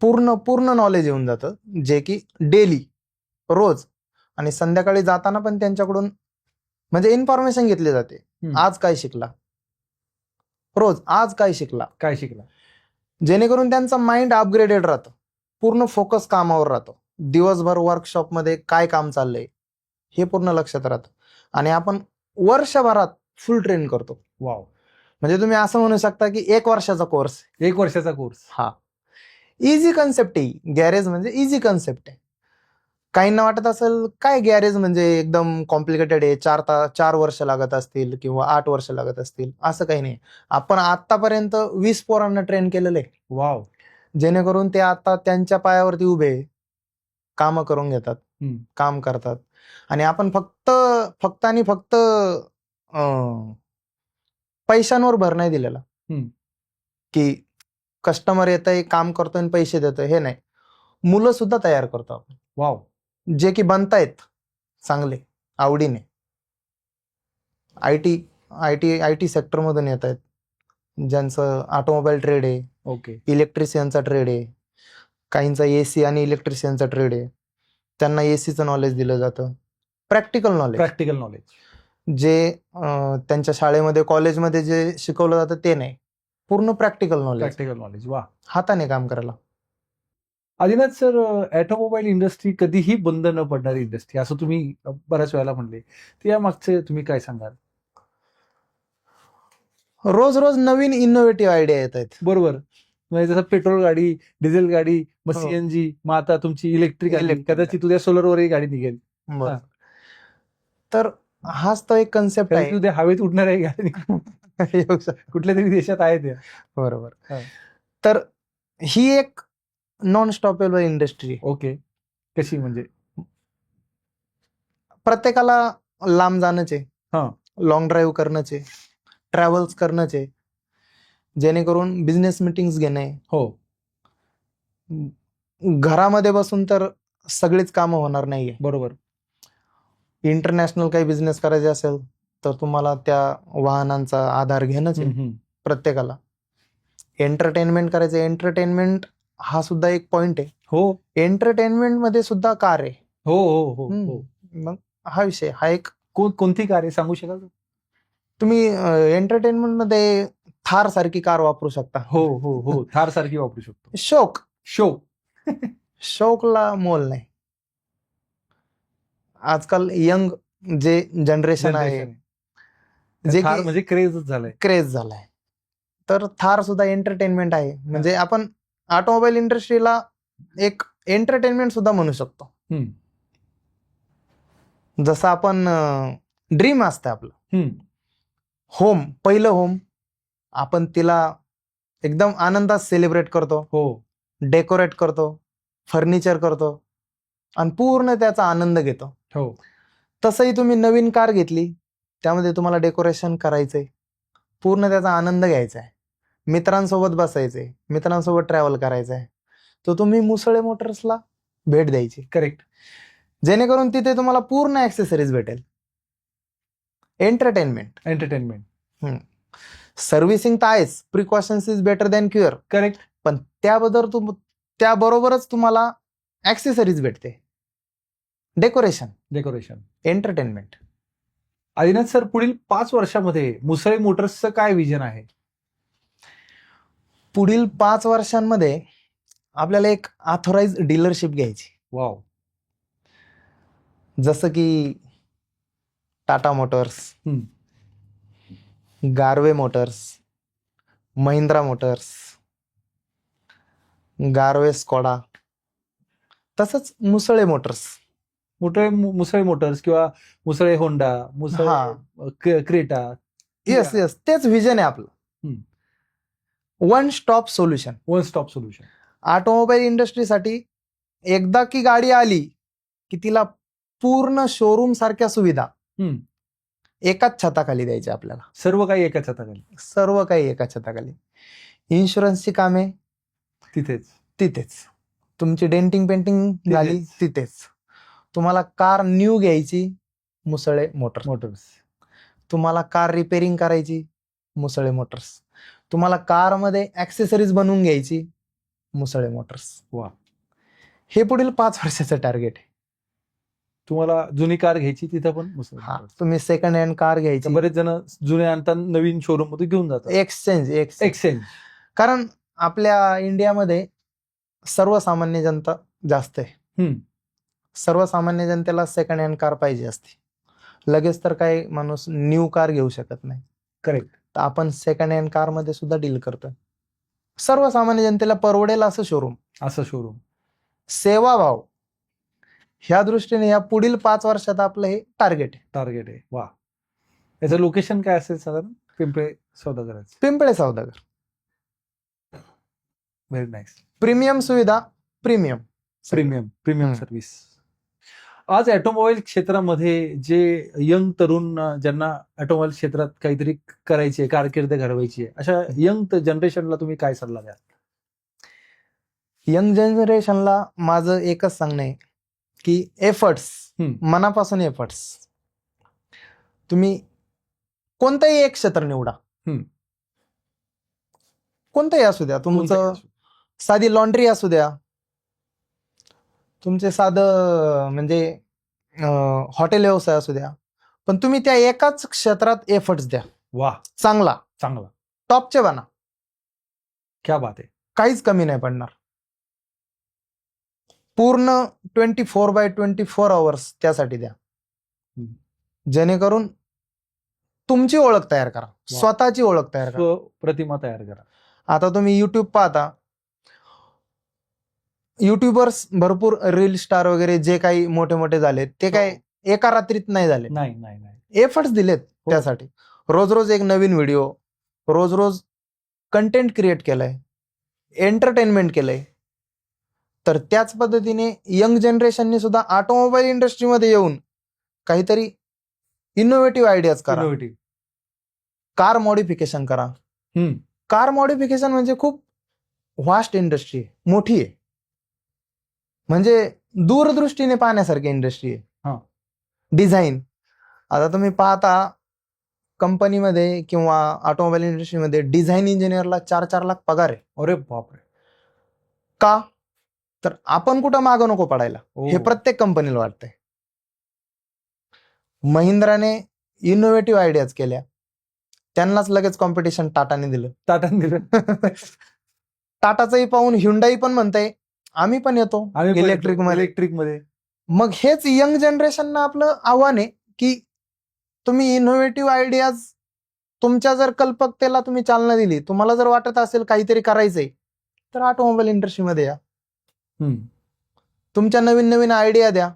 पूर्ण पूर्ण नॉलेज येऊन जातं, जे की डेली रोज आणि संध्याकाळी जाताना पण त्यांच्याकडून म्हणजे इन्फॉर्मेशन घेतली जाते. हम्म. आज काय शिकला, रोज आज काय शिकला, काय शिकला? जेणेकरून त्यांचा माइंड अपग्रेडेड राहतं, पूर्ण फोकस कामावर राहतो. दिवसभर वर्कशॉपमध्ये काय काम चाललंय हे पूर्ण लक्षात राहतं. आणि आपण वर्षभरात फुल ट्रेन करतो. वाव. म्हणजे तुम्ही असं म्हणू शकता की 1 वर्षाचा कोर्स. 1 वर्षाचा कोर्स. हा इझी कन्सेप्ट आहे. गॅरेज म्हणजे इझी कन्सेप्ट आहे. काहींना वाटत असेल काय गॅरेज म्हणजे एकदम कॉम्प्लिकेटेड आहे, 4 वर्ष लागत असतील किंवा 8 वर्ष लागत असतील, असं काही नाही. आपण आतापर्यंत 20 पोरांना ट्रेन केलेलं आहे, वाव. जेणेकरून ते आता त्यांच्या पायावरती उभे काम करून घेतात, हम्म. काम करतात. आणि आपण फक्त आणि फक्त पैशांवर भर नाही दिलेला, हम्म. की कस्टमर येतंय काम करतोय आणि पैसे देतोय, हे नाही. मुलं सुद्धा तयार करतो आपण, वाव. जे की बनतायत चांगले आवडीने. आय टी सेक्टरमधून येत आहेत, ज्यांचं ऑटोमोबाईल ट्रेड आहे, ओके. इलेक्ट्रिशियनचा ट्रेड आहे, काहींचा एसी आणि इलेक्ट्रिशियनचा ट्रेड आहे. त्यांना एसीचं नॉलेज दिलं जातं, प्रॅक्टिकल नॉलेज. प्रॅक्टिकल नॉलेज जे त्यांच्या शाळेमध्ये कॉलेजमध्ये जे शिकवलं जातं ते नाही, पूर्ण प्रॅक्टिकल नॉलेज, प्रॅक्टिकल नॉलेज. वा. हाताने काम करायला. आदिनाथ सर, ऑटोमोबाईल इंडस्ट्री कधीही बंद न पडणारी इंडस्ट्री असं तुम्ही बऱ्याच वेळेला म्हणले, तर या मागचे तुम्ही काय सांगाल? रोज रोज नवीन इनोव्हेटिव्ह आयडिया येत आहेत. बरोबर. म्हणजे जसं पेट्रोल गाडी, डिझेल गाडी, मग हो. सीएनजी, मग आता तुमची इलेक्ट्रिक आली, Electric कदाचित उद्या सोलरवरही गाडी निघेल, बरं. तर हाच तो एक कन्सेप्ट कदाचित आहे. उद्या हवेत उडणाऱ्या गाडी येऊ शकतं. कुठल्या तरी देशात आहे त्या. बरोबर. हा. तर ही एक नॉन स्टॉपेबल इंडस्ट्री आहे. ओके. कशी म्हणजे? प्रत्येकाला लांब जाणंच आहे, हा. लॉंग ड्राईव्ह करणंच आहे, ट्रॅव्हल्स करणंच आहे, जेणेकरून बिझनेस मिटिंग्स घेणे. हो. घरामध्ये बसून तर सगळीच कामं होणार नाहीये. बरोबर. इंटरनॅशनल काही बिझनेस करायचे असेल तर तुम्हाला त्या वाहनांचा आधार घेणंच आहे. हम्म. प्रत्येकाला एंटरटेनमेंट करायचं, एंटरटेनमेंट हा सुद्धा एक पॉइंट आहे. हो एंटरटेनमेंट मध्ये सुद्धा कार आहे. हो हो हो हो. मग हा विषय हा एक कोणती कार आहे सांगू शकाल? तुम्ही एंटरटेनमेंट मध्ये थार सारखी कार वापरू शकता. हो हो हो. थार सारखी वापरू शकतो. शौक शौकला मोल नाही. आजकाल यंग जे जनरेशन आहे, जे थार की म्हणजे क्रेजच झालंय. क्रेज झालाय, तर थार सुद्धा एंटरटेनमेंट आहे. म्हणजे आपण ऑटोमोबाईल इंडस्ट्रीला एक एंटरटेनमेंट सुद्धा म्हणू शकतो. हम्म. जसं आपण ड्रीम असतं आपलं हम्म. होम, पहिलं होम, आपण तिला एकदम आनंदात सेलिब्रेट करतो, हो. डेकोरेट करतो, फर्निचर करतो आणि पूर्ण त्याचा आनंद घेतो. हो. तसंही तुम्ही नवीन कार घेतली, त्यामध्ये तुम्हाला डेकोरेशन करायचंय, पूर्ण त्याचा आनंद घ्यायचा आहे, मित्रांसोबत बसायचंय, मित्रांसोबत ट्रॅव्हल करायचंय, तर तुम्ही मुसळे मोटर्सला भेट द्यायची. करेक्ट. जेणेकरून तिथे तुम्हाला पूर्ण ऍक्सेसरीज भेटेल. एंटरटेनमेंट. सर्व्हिसिंग तर आहेच, precautions is better than cure. Correct. पण त्याबरोबरच तुम्हाला ऍक्सेसरीज भेटते, डेकोरेशन, एंटरटेनमेंट. आदिनाथ सर, पुढील 5 वर्षामध्ये मुसळे मोटर्सचं काय विजन आहे? पुढील 5 वर्षांमध्ये आपल्याला एक ऑथोराइज डीलरशिप घ्यायची. वाव. जसं की टाटा मोटर्स, हम्म. Garve motors, Mahindra motors, Garve Skoda, तसंच मुसळे मोटर्स. मुसळे मोटर्स किंवा Musale Honda, Musale Creta. Yes तेच विजन आहे आपलं. One stop solution. One stop solution. Automobile इंडस्ट्रीसाठी एकदा की गाडी आली की तिला पूर्ण शोरूम सारख्या सुविधा एकाच छताखाली द्यायची आपल्याला. सर्व काही एकाच हाताखाली. सर्व काही एका छताखाली. इन्शुरन्सची कामे तिथेच. तिथेच. तुमची डेंटिंग पेंटिंग झाली तिथेच. तिथेच. तुम्हाला कार न्यू घ्यायची, मुसळे मोटर्स. तुम्हाला कार रिपेअरिंग करायची, मुसळे मोटर्स. तुम्हाला कारमध्ये ऍक्सेसरीज बनवून घ्यायची, मुसळे मोटर्स. वा. हे पुढील 5 वर्षाचं टार्गेट आहे. तुम्हाला जुनी कार घ्यायची तिथं पण मुसळे हा, मोटर्स. तुम्ही सेकंड हँड कार घ्यायची, बरेच जण जुने आणतात नवीन शोरूम मध्ये घेऊन जातात. एक्सचेंज. कारण आपल्या इंडियामध्ये सर्वसामान्य जनता जास्त आहे. सर्वसामान्य जनतेला सेकंड हँड कार पाहिजे असते. लगेच तर काही माणूस न्यू कार घेऊ शकत नाही. करेक्ट. तर आपण सेकंड हँड कार मध्ये सुद्धा डील करतोय. सर्वसामान्य जनतेला परवडेल असं शोरूम. सेवाभाव ह्या दृष्टीने या पुढील 5 वर्षात आपलं हे टार्गेट आहे. वा. याचं लोकेशन काय असेल साधारण? पिंपळे सौदागरच. Pimple Saudagar. Very nice. Premium सुविधा, प्रीमियम सर्व्हिस. आज ऑटोमोबाईल क्षेत्रामध्ये जे यंग तरुण ज्यांना ऑटोमोबाईल क्षेत्रात काहीतरी करायची आहे, कारकीर्द घडवायची आहे, अशा यंग जनरेशनला तुम्ही काय सल्ला द्याल? यंग जनरेशनला माझं एकच सांगणं आहे की एफर्ट्स, मनापासून एफर्ट्स. तुम्ही कोणतंही एक क्षेत्र निवडा, कोणतंही असू द्या. तुमचं साधी लॉन्ड्री असू द्या, तुमचे साधं म्हणजे हॉटेल व्यवसाय असू द्या, पण तुम्ही त्या एकाच क्षेत्रात एफर्ट्स द्या. वा. चांगला टॉपचे बना. क्या बात आहे. काहीच कमी नाही पडणार. पूर्ण 24/24 आवर्स त्यासाठी द्या, जेणेकरून तुमची ओळख तयार करा, स्वतःची ओळख तयार करा, प्रतिमा तयार करा. आता तुम्ही युट्यूब पाहता, युट्यूबर्स भरपूर रील स्टार वगैरे जे काही मोठे मोठे झालेत ते काय एका रात्रीत नाही झाले. नाही. एफर्ट्स दिलेत त्यासाठी. रोज रोज एक नवीन व्हिडिओ, रोज रोज कंटेंट क्रिएट केलंय, एंटरटेनमेंट केलंय. तर त्याच पद्धतीने यंग जनरेशनने सुद्धा ऑटोमोबाईल इंडस्ट्रीमध्ये येऊन काहीतरी इनोव्हेटिव्ह आयडियाज करा. कार मॉडिफिकेशन करा. कार मॉडिफिकेशन म्हणजे खूप व्हास्ट इंडस्ट्री आहे, मोठी आहे. म्हणजे दूरदृष्टीने पाहण्यासारखी इंडस्ट्री आहे. डिझाईन, आता तुम्ही पाहता कंपनीमध्ये किंवा ऑटोमोबाईल इंडस्ट्रीमध्ये डिझाईन इंजिनियरला 4-4 लाख पगार आहे. अरे बापरे. का? तर आपण कुठं मागं नको पडायला, हे प्रत्येक कंपनीला वाटतंय. महिंद्राने इनोव्हेटिव्ह आयडियाज केल्या, त्यांनाच लगेच कॉम्पिटिशन टाटाने दिलं. टाटाचंही पाहून ह्युंडाई पण म्हणताय आम्ही पण येतो इलेक्ट्रिक मध्ये. मग हेच यंग जनरेशनना आपलं आव्हान आहे की तुम्ही इनोव्हेटिव्ह आयडियाज, तुमच्या जर कल्पकतेला तुम्ही चालना दिली, तुम्हाला जर वाटत असेल काहीतरी करायचंय, तर ऑटोमोबाईल इंडस्ट्रीमध्ये या. तुमच्या नवीन नवीन आयडिया द्या,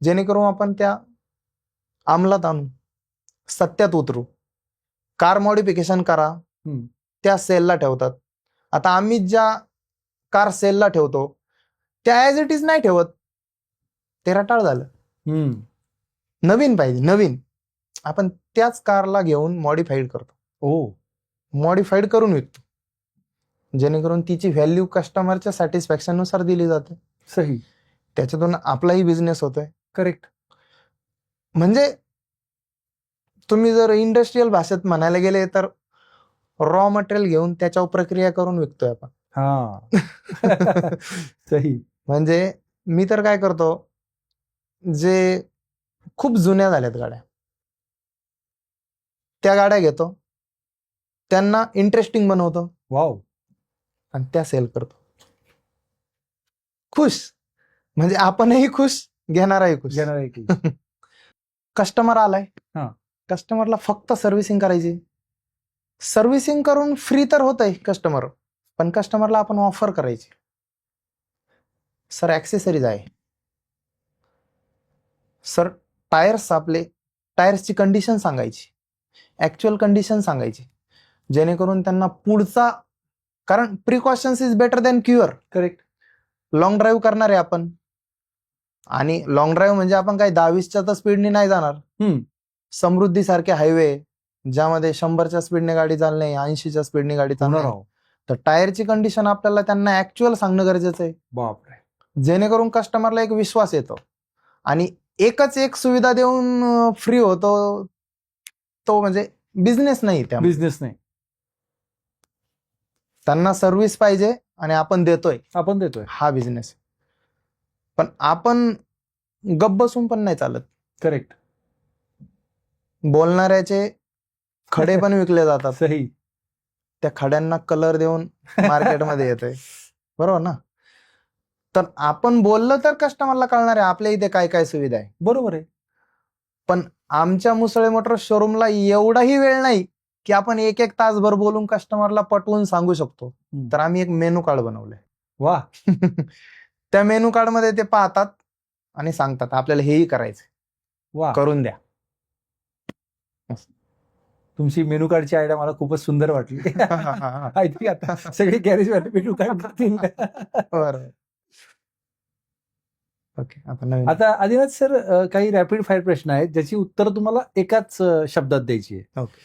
जेणेकरून आपण त्या अंमलात आणू, सत्यात उतरू. कार मॉडिफिकेशन करा, त्या सेलला ठेवतात. आता आम्ही ज्या कार सेलला ठेवतो त्या ऍज इट इज नाही ठेवत, ते रटाळ झालं. नवीन पाहिजे, नवीन. आपण त्याच कारला घेऊन मॉडिफाईड करतो, मॉडिफाईड करून विकतो, जेणेकरून तिची व्हॅल्यू कस्टमरच्या सॅटिस्फॅक्शन नुसार दिली जाते. सही. त्याच्यातून आपलाही बिझनेस होतोय. करेक्ट. म्हणजे तुम्ही जर इंडस्ट्रीयल भाषेत म्हणायला गेले तर रॉ मटेरियल घेऊन त्याच्यावर प्रक्रिया करून विकतोय आपण. सही. म्हणजे मी तर काय करतो, जे खूप जुन्या झाल्यात गाड्या, त्या गाड्या घेतो, त्यांना इंटरेस्टिंग बनवतो, वाव, आणि त्या सेल करतो. खुश, म्हणजे आपणही खुश, घेणाराही खुश. कस्टमर आलाय, कस्टमरला फक्त सर्व्हिसिंग करायची. सर्व्हिसिंग करून फ्री तर होतंय कस्टमर, पण कस्टमरला आपण ऑफर करायची, सर ऍक्सेसरीज आहे, सर टायर्स, आपले टायर्सची कंडिशन सांगायची, ऍक्च्युअल कंडिशन सांगायची, जेणेकरून त्यांना पुढचा, कारण precautions is better than cure. Correct. Long drive करणार आहे आपण, आणि लॉंग ड्राईव्ह म्हणजे आपण काही 10-20च्या तर स्पीडने नाही जाणार. समृद्धी सारखे हायवे ज्यामध्ये 100च्या स्पीडने गाडी चालणे, 80च्या स्पीडने गाडी चालणार, तर टायरची कंडिशन आपल्याला त्यांना ऍक्च्युअल सांगणं गरजेचं आहे. बापरे. जेणेकरून कस्टमरला एक विश्वास येतो, आणि एकच एक सुविधा देऊन फ्री होतो तो म्हणजे बिझनेस नाही. त्या बिझनेस नाही, त्यांना सर्व्हिस पाहिजे आणि आपण देतोय हा बिझनेस. पण आपण गप्प बसून पण नाही चालत. करेक्ट. बोलणाऱ्याचे खडे पण विकले जातात. सही. त्या खड्यांना कलर देऊन मार्केटमध्ये येतोय, बरोबर ना. तर आपण बोललं तर कस्टमरला कळणार आहे आपल्या इथे काय काय सुविधा आहे. बरोबर आहे. पण आमच्या मुसळे मोटर्स शोरूमला एवढाही वेळ नाही की आपण एक एक तासभर बोलून कस्टमरला पटवून सांगू शकतो. तर आम्ही एक मेनू कार्ड बनवलंय. वा. त्या मेनू कार्ड मध्ये ते पाहतात आणि सांगतात आपल्याला हेही करायचंय, वा, करून द्या. तुमची मेनू कार्डची आयडिया मला खूपच सुंदर वाटली. आय थिंक आता सगळे गॅरेज वाले मेनू कार्ड करतील. बरोबर. ओके, आता आदिनाथ सर, काही रॅपिड फायर प्रश्न आहेत ज्याची उत्तर तुम्हाला एकाच शब्दात द्यायची आहे. ओके.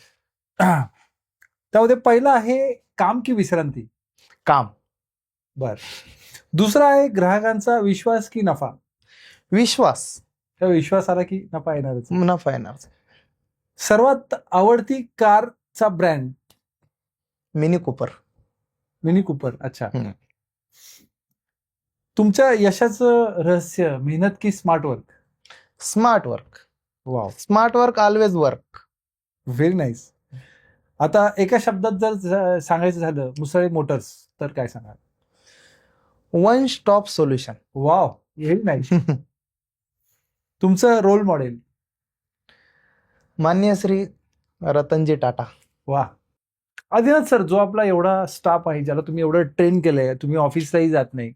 त्यामध्ये पहिला आहे काम की विश्रांती? काम. बर. दुसरा आहे ग्राहकांचा विश्वास की नफा? विश्वास. त्या विश्वास आला की नफा येणारच. नफा येणार. सर्वात आवडती कारचा brand? Mini Cooper. Mini Cooper. अच्छा. तुमच्या यशाचं रहस्य मेहनत की smart work? Smart work. Wow. Smart work, always work. Very nice. आता एका शब्दात जर सांगायचं झालं मुसळे मोटर्स तर काय सांगाल? One stop solution. Wow, very nice. तुमचं रोल मॉडेल? माननीय श्री रतनजी टाटा. वा. आदिनाथ सर, जो आपला एवढा स्टाफ आहे, ज्याला तुम्ही एवढं ट्रेन केलंय, तुम्ही ऑफिसलाही जात नाही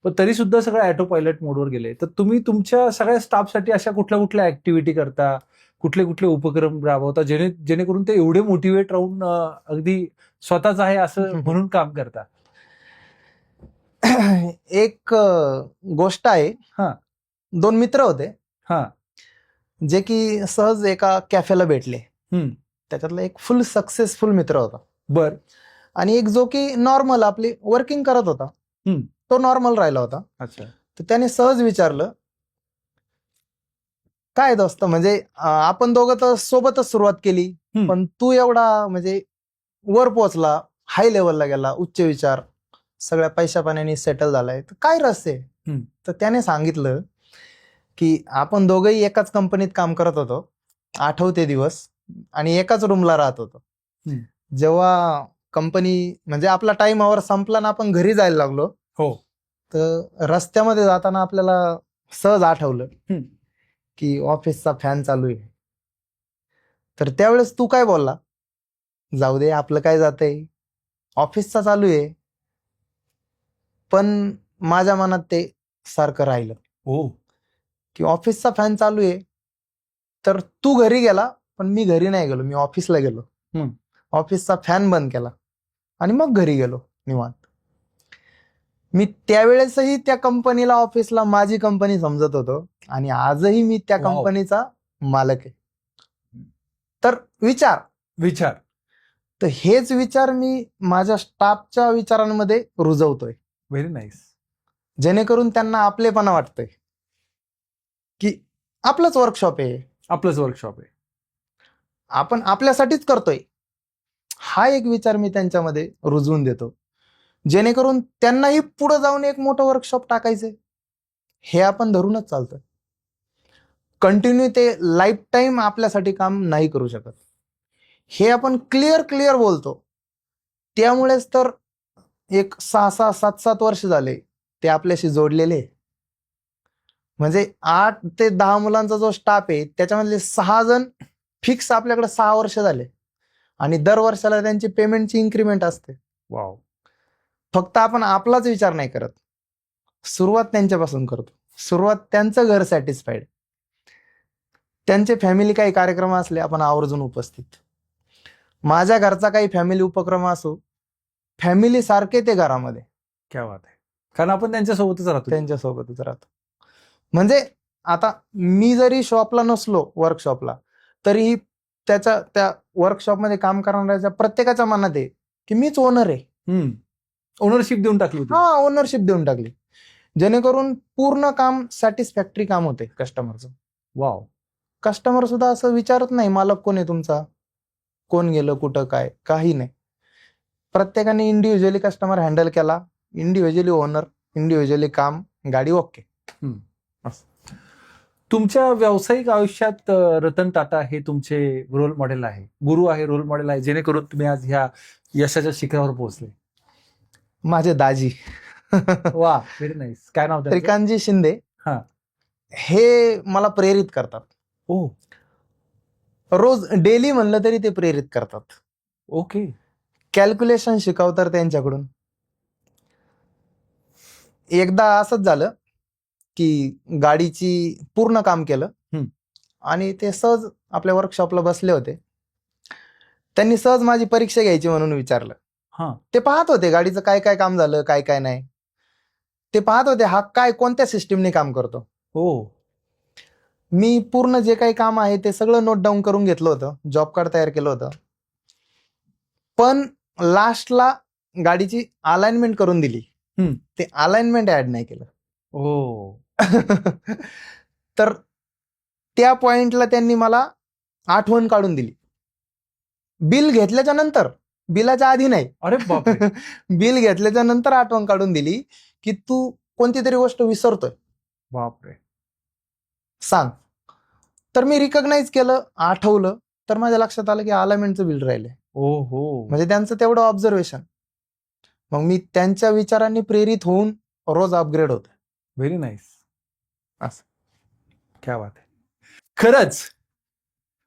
पण तरी सुद्धा सगळं ऑटो पायलट मोडवर गेले, तर तुम्ही तुमच्या सगळ्या स्टाफसाठी अशा कुठल्या कुठल्या ऍक्टिव्हिटी करता, कुठले कुठले उपक्रम राबवता जेणेकरून ते एवढे मोटिवेट राहून अगदी स्वतःच आहे असं म्हणून काम करता? एक गोष्ट आहे. हा. 2 मित्र होते. हा. जे की सहज एका कॅफेला भेटले. त्याच्यातला एक फुल सक्सेसफुल मित्र होता. बर. आणि एक जो की नॉर्मल आपली वर्किंग करत होता, तो नॉर्मल राहिला होता. अच्छा. तर त्याने सहज विचारलं, काय दोस्त, म्हणजे आपण दोघं तर सोबतच सुरुवात केली, पण तू एवढा म्हणजे वर पोहोचला, हाय लेवलला गेला, उच्च विचार, सगळ्या पैशा पाण्याने सेटल झालाय, तर काय रस आहे? तर त्याने सांगितलं की आपण दोघंही एकाच कंपनीत काम करत होतो, आठवते दिवस, आणि एकाच रूमला राहत होतो. जेव्हा कंपनी म्हणजे आपला टाइम आवर संपला ना, आपण घरी जायला लागलो, हो, तर रस्त्यामध्ये जाताना आपल्याला सहज आठवलं की ऑफिसचा फॅन चालू आहे. तर त्यावेळेस तू काय बोलला? जाऊ दे, आपलं काय जातंय, ऑफिसचा चालू आहे. पण माझ्या मनात ते सारखं राहिलं की ऑफिसचा फॅन चालू आहे, तर तू घरी गेला पण मी घरी नाही गेलो, मी ऑफिसला गेलो. ऑफिसचा फॅन बंद केला आणि मग घरी गेलो निवांत. मी त्यावेळेसही त्या कंपनीला, ऑफिसला माझी कंपनी समजत होतो, आणि आजही मी त्या कंपनीचा मालक आहे. तर विचार तर हेच विचार मी माझ्या स्टाफच्या विचारांमध्ये रुजवतोय. Very nice. जेणेकरून त्यांना आपलेपणा वाटतंय की आपलंच वर्कशॉप आहे, आपण आपल्यासाठीच करतोय. हा एक विचार मी त्यांच्यामध्ये रुजवून देतो, जेणेकरून त्यांनाही पुढे जाऊन एक मोठं वर्कशॉप टाकायचंय. हे आपण धरूनच चालतोय. कंटिन्यू ते लाईफ टाईम आपल्यासाठी काम नाही करू शकत, हे आपण क्लिअर बोलतो. त्यामुळेच तर एक 6-6, 7-7 वर्ष झाले ते आपल्याशी जोडलेले. म्हणजे 8 ते 10 मुलांचा जो स्टाफ आहे, त्याच्यामधले 6 जण फिक्स आपल्याकडे 6 वर्ष झाले, आणि दर वर्षाला त्यांची पेमेंटची इन्क्रीमेंट असते. वाव. फक्त आपण आपलाच विचार नाही करत, सुरुवात त्यांच्यापासून करतो. सुरुवात त्यांचं घर सॅटिस्फाईड, त्यांचे फॅमिली काही कार्यक्रम असले आपण आवर्जून उपस्थित. माझ्या घरचा काही फॅमिली उपक्रम असो, फॅमिली सारखे ते घरामध्ये क्या बात आहे. कारण आपण त्यांच्यासोबतच राहतो. त्यांच्यासोबतच राहतो. म्हणजे आता मी जरी शॉपला नसलो, वर्कशॉपला, तरी त्या वर्कशॉपमध्ये काम करणाऱ्याच्या प्रत्येकाच्या मनात आहे की मीच ओनर आहे. ओनरशिप देऊन टाकली होती. हा, ओनरशिप देऊन टाकली, जेणेकरून पूर्ण काम सॅटिस्फॅक्टरी काम होते कस्टमरचं. वाव. कस्टमर सुद्धा असं विचारत नाही मालक कोण आहे तुमचा, कोण गेलं कुठं काय, काही नाही. प्रत्येकाने इंडिव्हिज्युअली कस्टमर हँडल केला, इंडिव्हिज्युअली ओनर, इंडिव्हिज्युअली काम, गाडी ओके. तुमच्या व्यावसायिक आयुष्यात रतन टाटा हे तुमचे रोल मॉडेल आहे, गुरु आहे, रोल मॉडेल आहे, जेणेकरून तुम्ही आज ह्या यशाच्या शिखरावर पोहोचले. माझे दाजी वा, व्हेरी नाईस. काय नाव त्यांचं? श्रीकांतजी शिंदे. हा. हे मला प्रेरित करतात. ओ, रोज डेली म्हणलं तरी ते प्रेरित करतात. ओके. कॅल्क्युलेशन शिकवतात त्यांच्याकडून. एकदा असंच झालं की गाडीची पूर्ण काम केलं आणि ते सहज आपल्या वर्कशॉपला बसले होते. त्यांनी सहज माझी परीक्षा घ्यायची म्हणून विचारलं. हा. ते पाहत होते गाडीचं काय काय काम झालं, काय काय नाही. ते पाहत होते हा काय कोणत्या सिस्टीमने काम करतो. हो. मी पूर्ण जे काही काम आहे ते सगळं नोट डाऊन करून घेतलं होतं, जॉब कार्ड तयार केलं होतं. पण लास्टला गाडीची अलाइनमेंट करून दिली, ते अलाइनमेंट ऍड नाही केलं. ओ. तर त्या पॉइंटला त्यांनी मला आठवण काढून दिली. बिल घेतल्याच्या नंतर, बिलाच्या आधी नाही. अरे बापरे. बिल घेतल्याच्या नंतर आठवण काढून दिली की तू कोणती तरी गोष्ट विसरतोय, बापरे, सांग. तर मी रिकग्नाइज केलं, आठवलं, तर माझ्या लक्षात आलं की अलाइनमेंटचं बिल राहिलंय. हो. म्हणजे त्यांचं तेवढं ऑब्झर्वेशन. मग मी त्यांच्या विचारांनी प्रेरित होऊन रोज अपग्रेड होत. Very nice. असं. क्या बात आहे. खरंच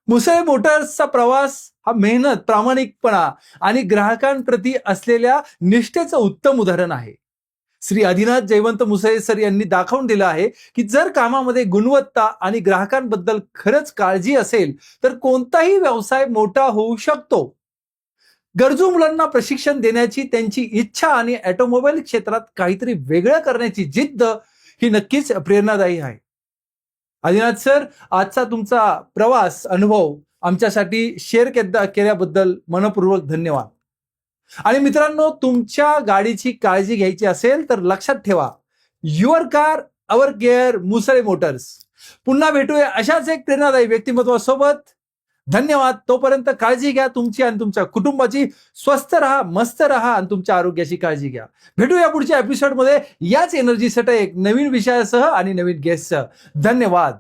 मुसळे मोटर्सचा प्रवास हा मेहनत, प्रामाणिकपणा आणि ग्राहकांप्रती असलेल्या निष्ठेचं उत्तम उदाहरण आहे. श्री आदिनाथ जयवंत मुसळे सर यांनी दाखवून दिलं आहे की जर कामामध्ये गुणवत्ता आणि ग्राहकांबद्दल खरंच काळजी असेल तर कोणताही व्यवसाय मोठा होऊ शकतो. गरजू मुलांना प्रशिक्षण देण्याची त्यांची इच्छा आणि ऑटोमोबाईल क्षेत्रात काहीतरी वेगळं करण्याची जिद्द ही नक्कीच प्रेरणादायी आहे. आदिनाथ सर, आजचा तुमचा प्रवास अनुभव आमच्यासाठी शेअर केल्याबद्दल मनपूर्वक धन्यवाद. आणि मित्रांनो, तुमच्या गाडीची काळजी घ्यायची असेल तर लक्षात ठेवा, your car our care, Musale Motors. पुन्हा भेटूया अशाच एक प्रेरणादायी व्यक्तिमत्वासोबत. धन्यवाद. तोपर्यंत काळजी घ्या तुमची आणि तुमच्या कुटुंबाची. स्वस्थ राहा, मस्त राहा आणि तुमच्या आरोग्याची काळजी घ्या. भेटूया पुढच्या एपिसोडमध्ये याच एनर्जीसाठी एक नवीन विषयासह आणि नवीन गेस्टसह. धन्यवाद.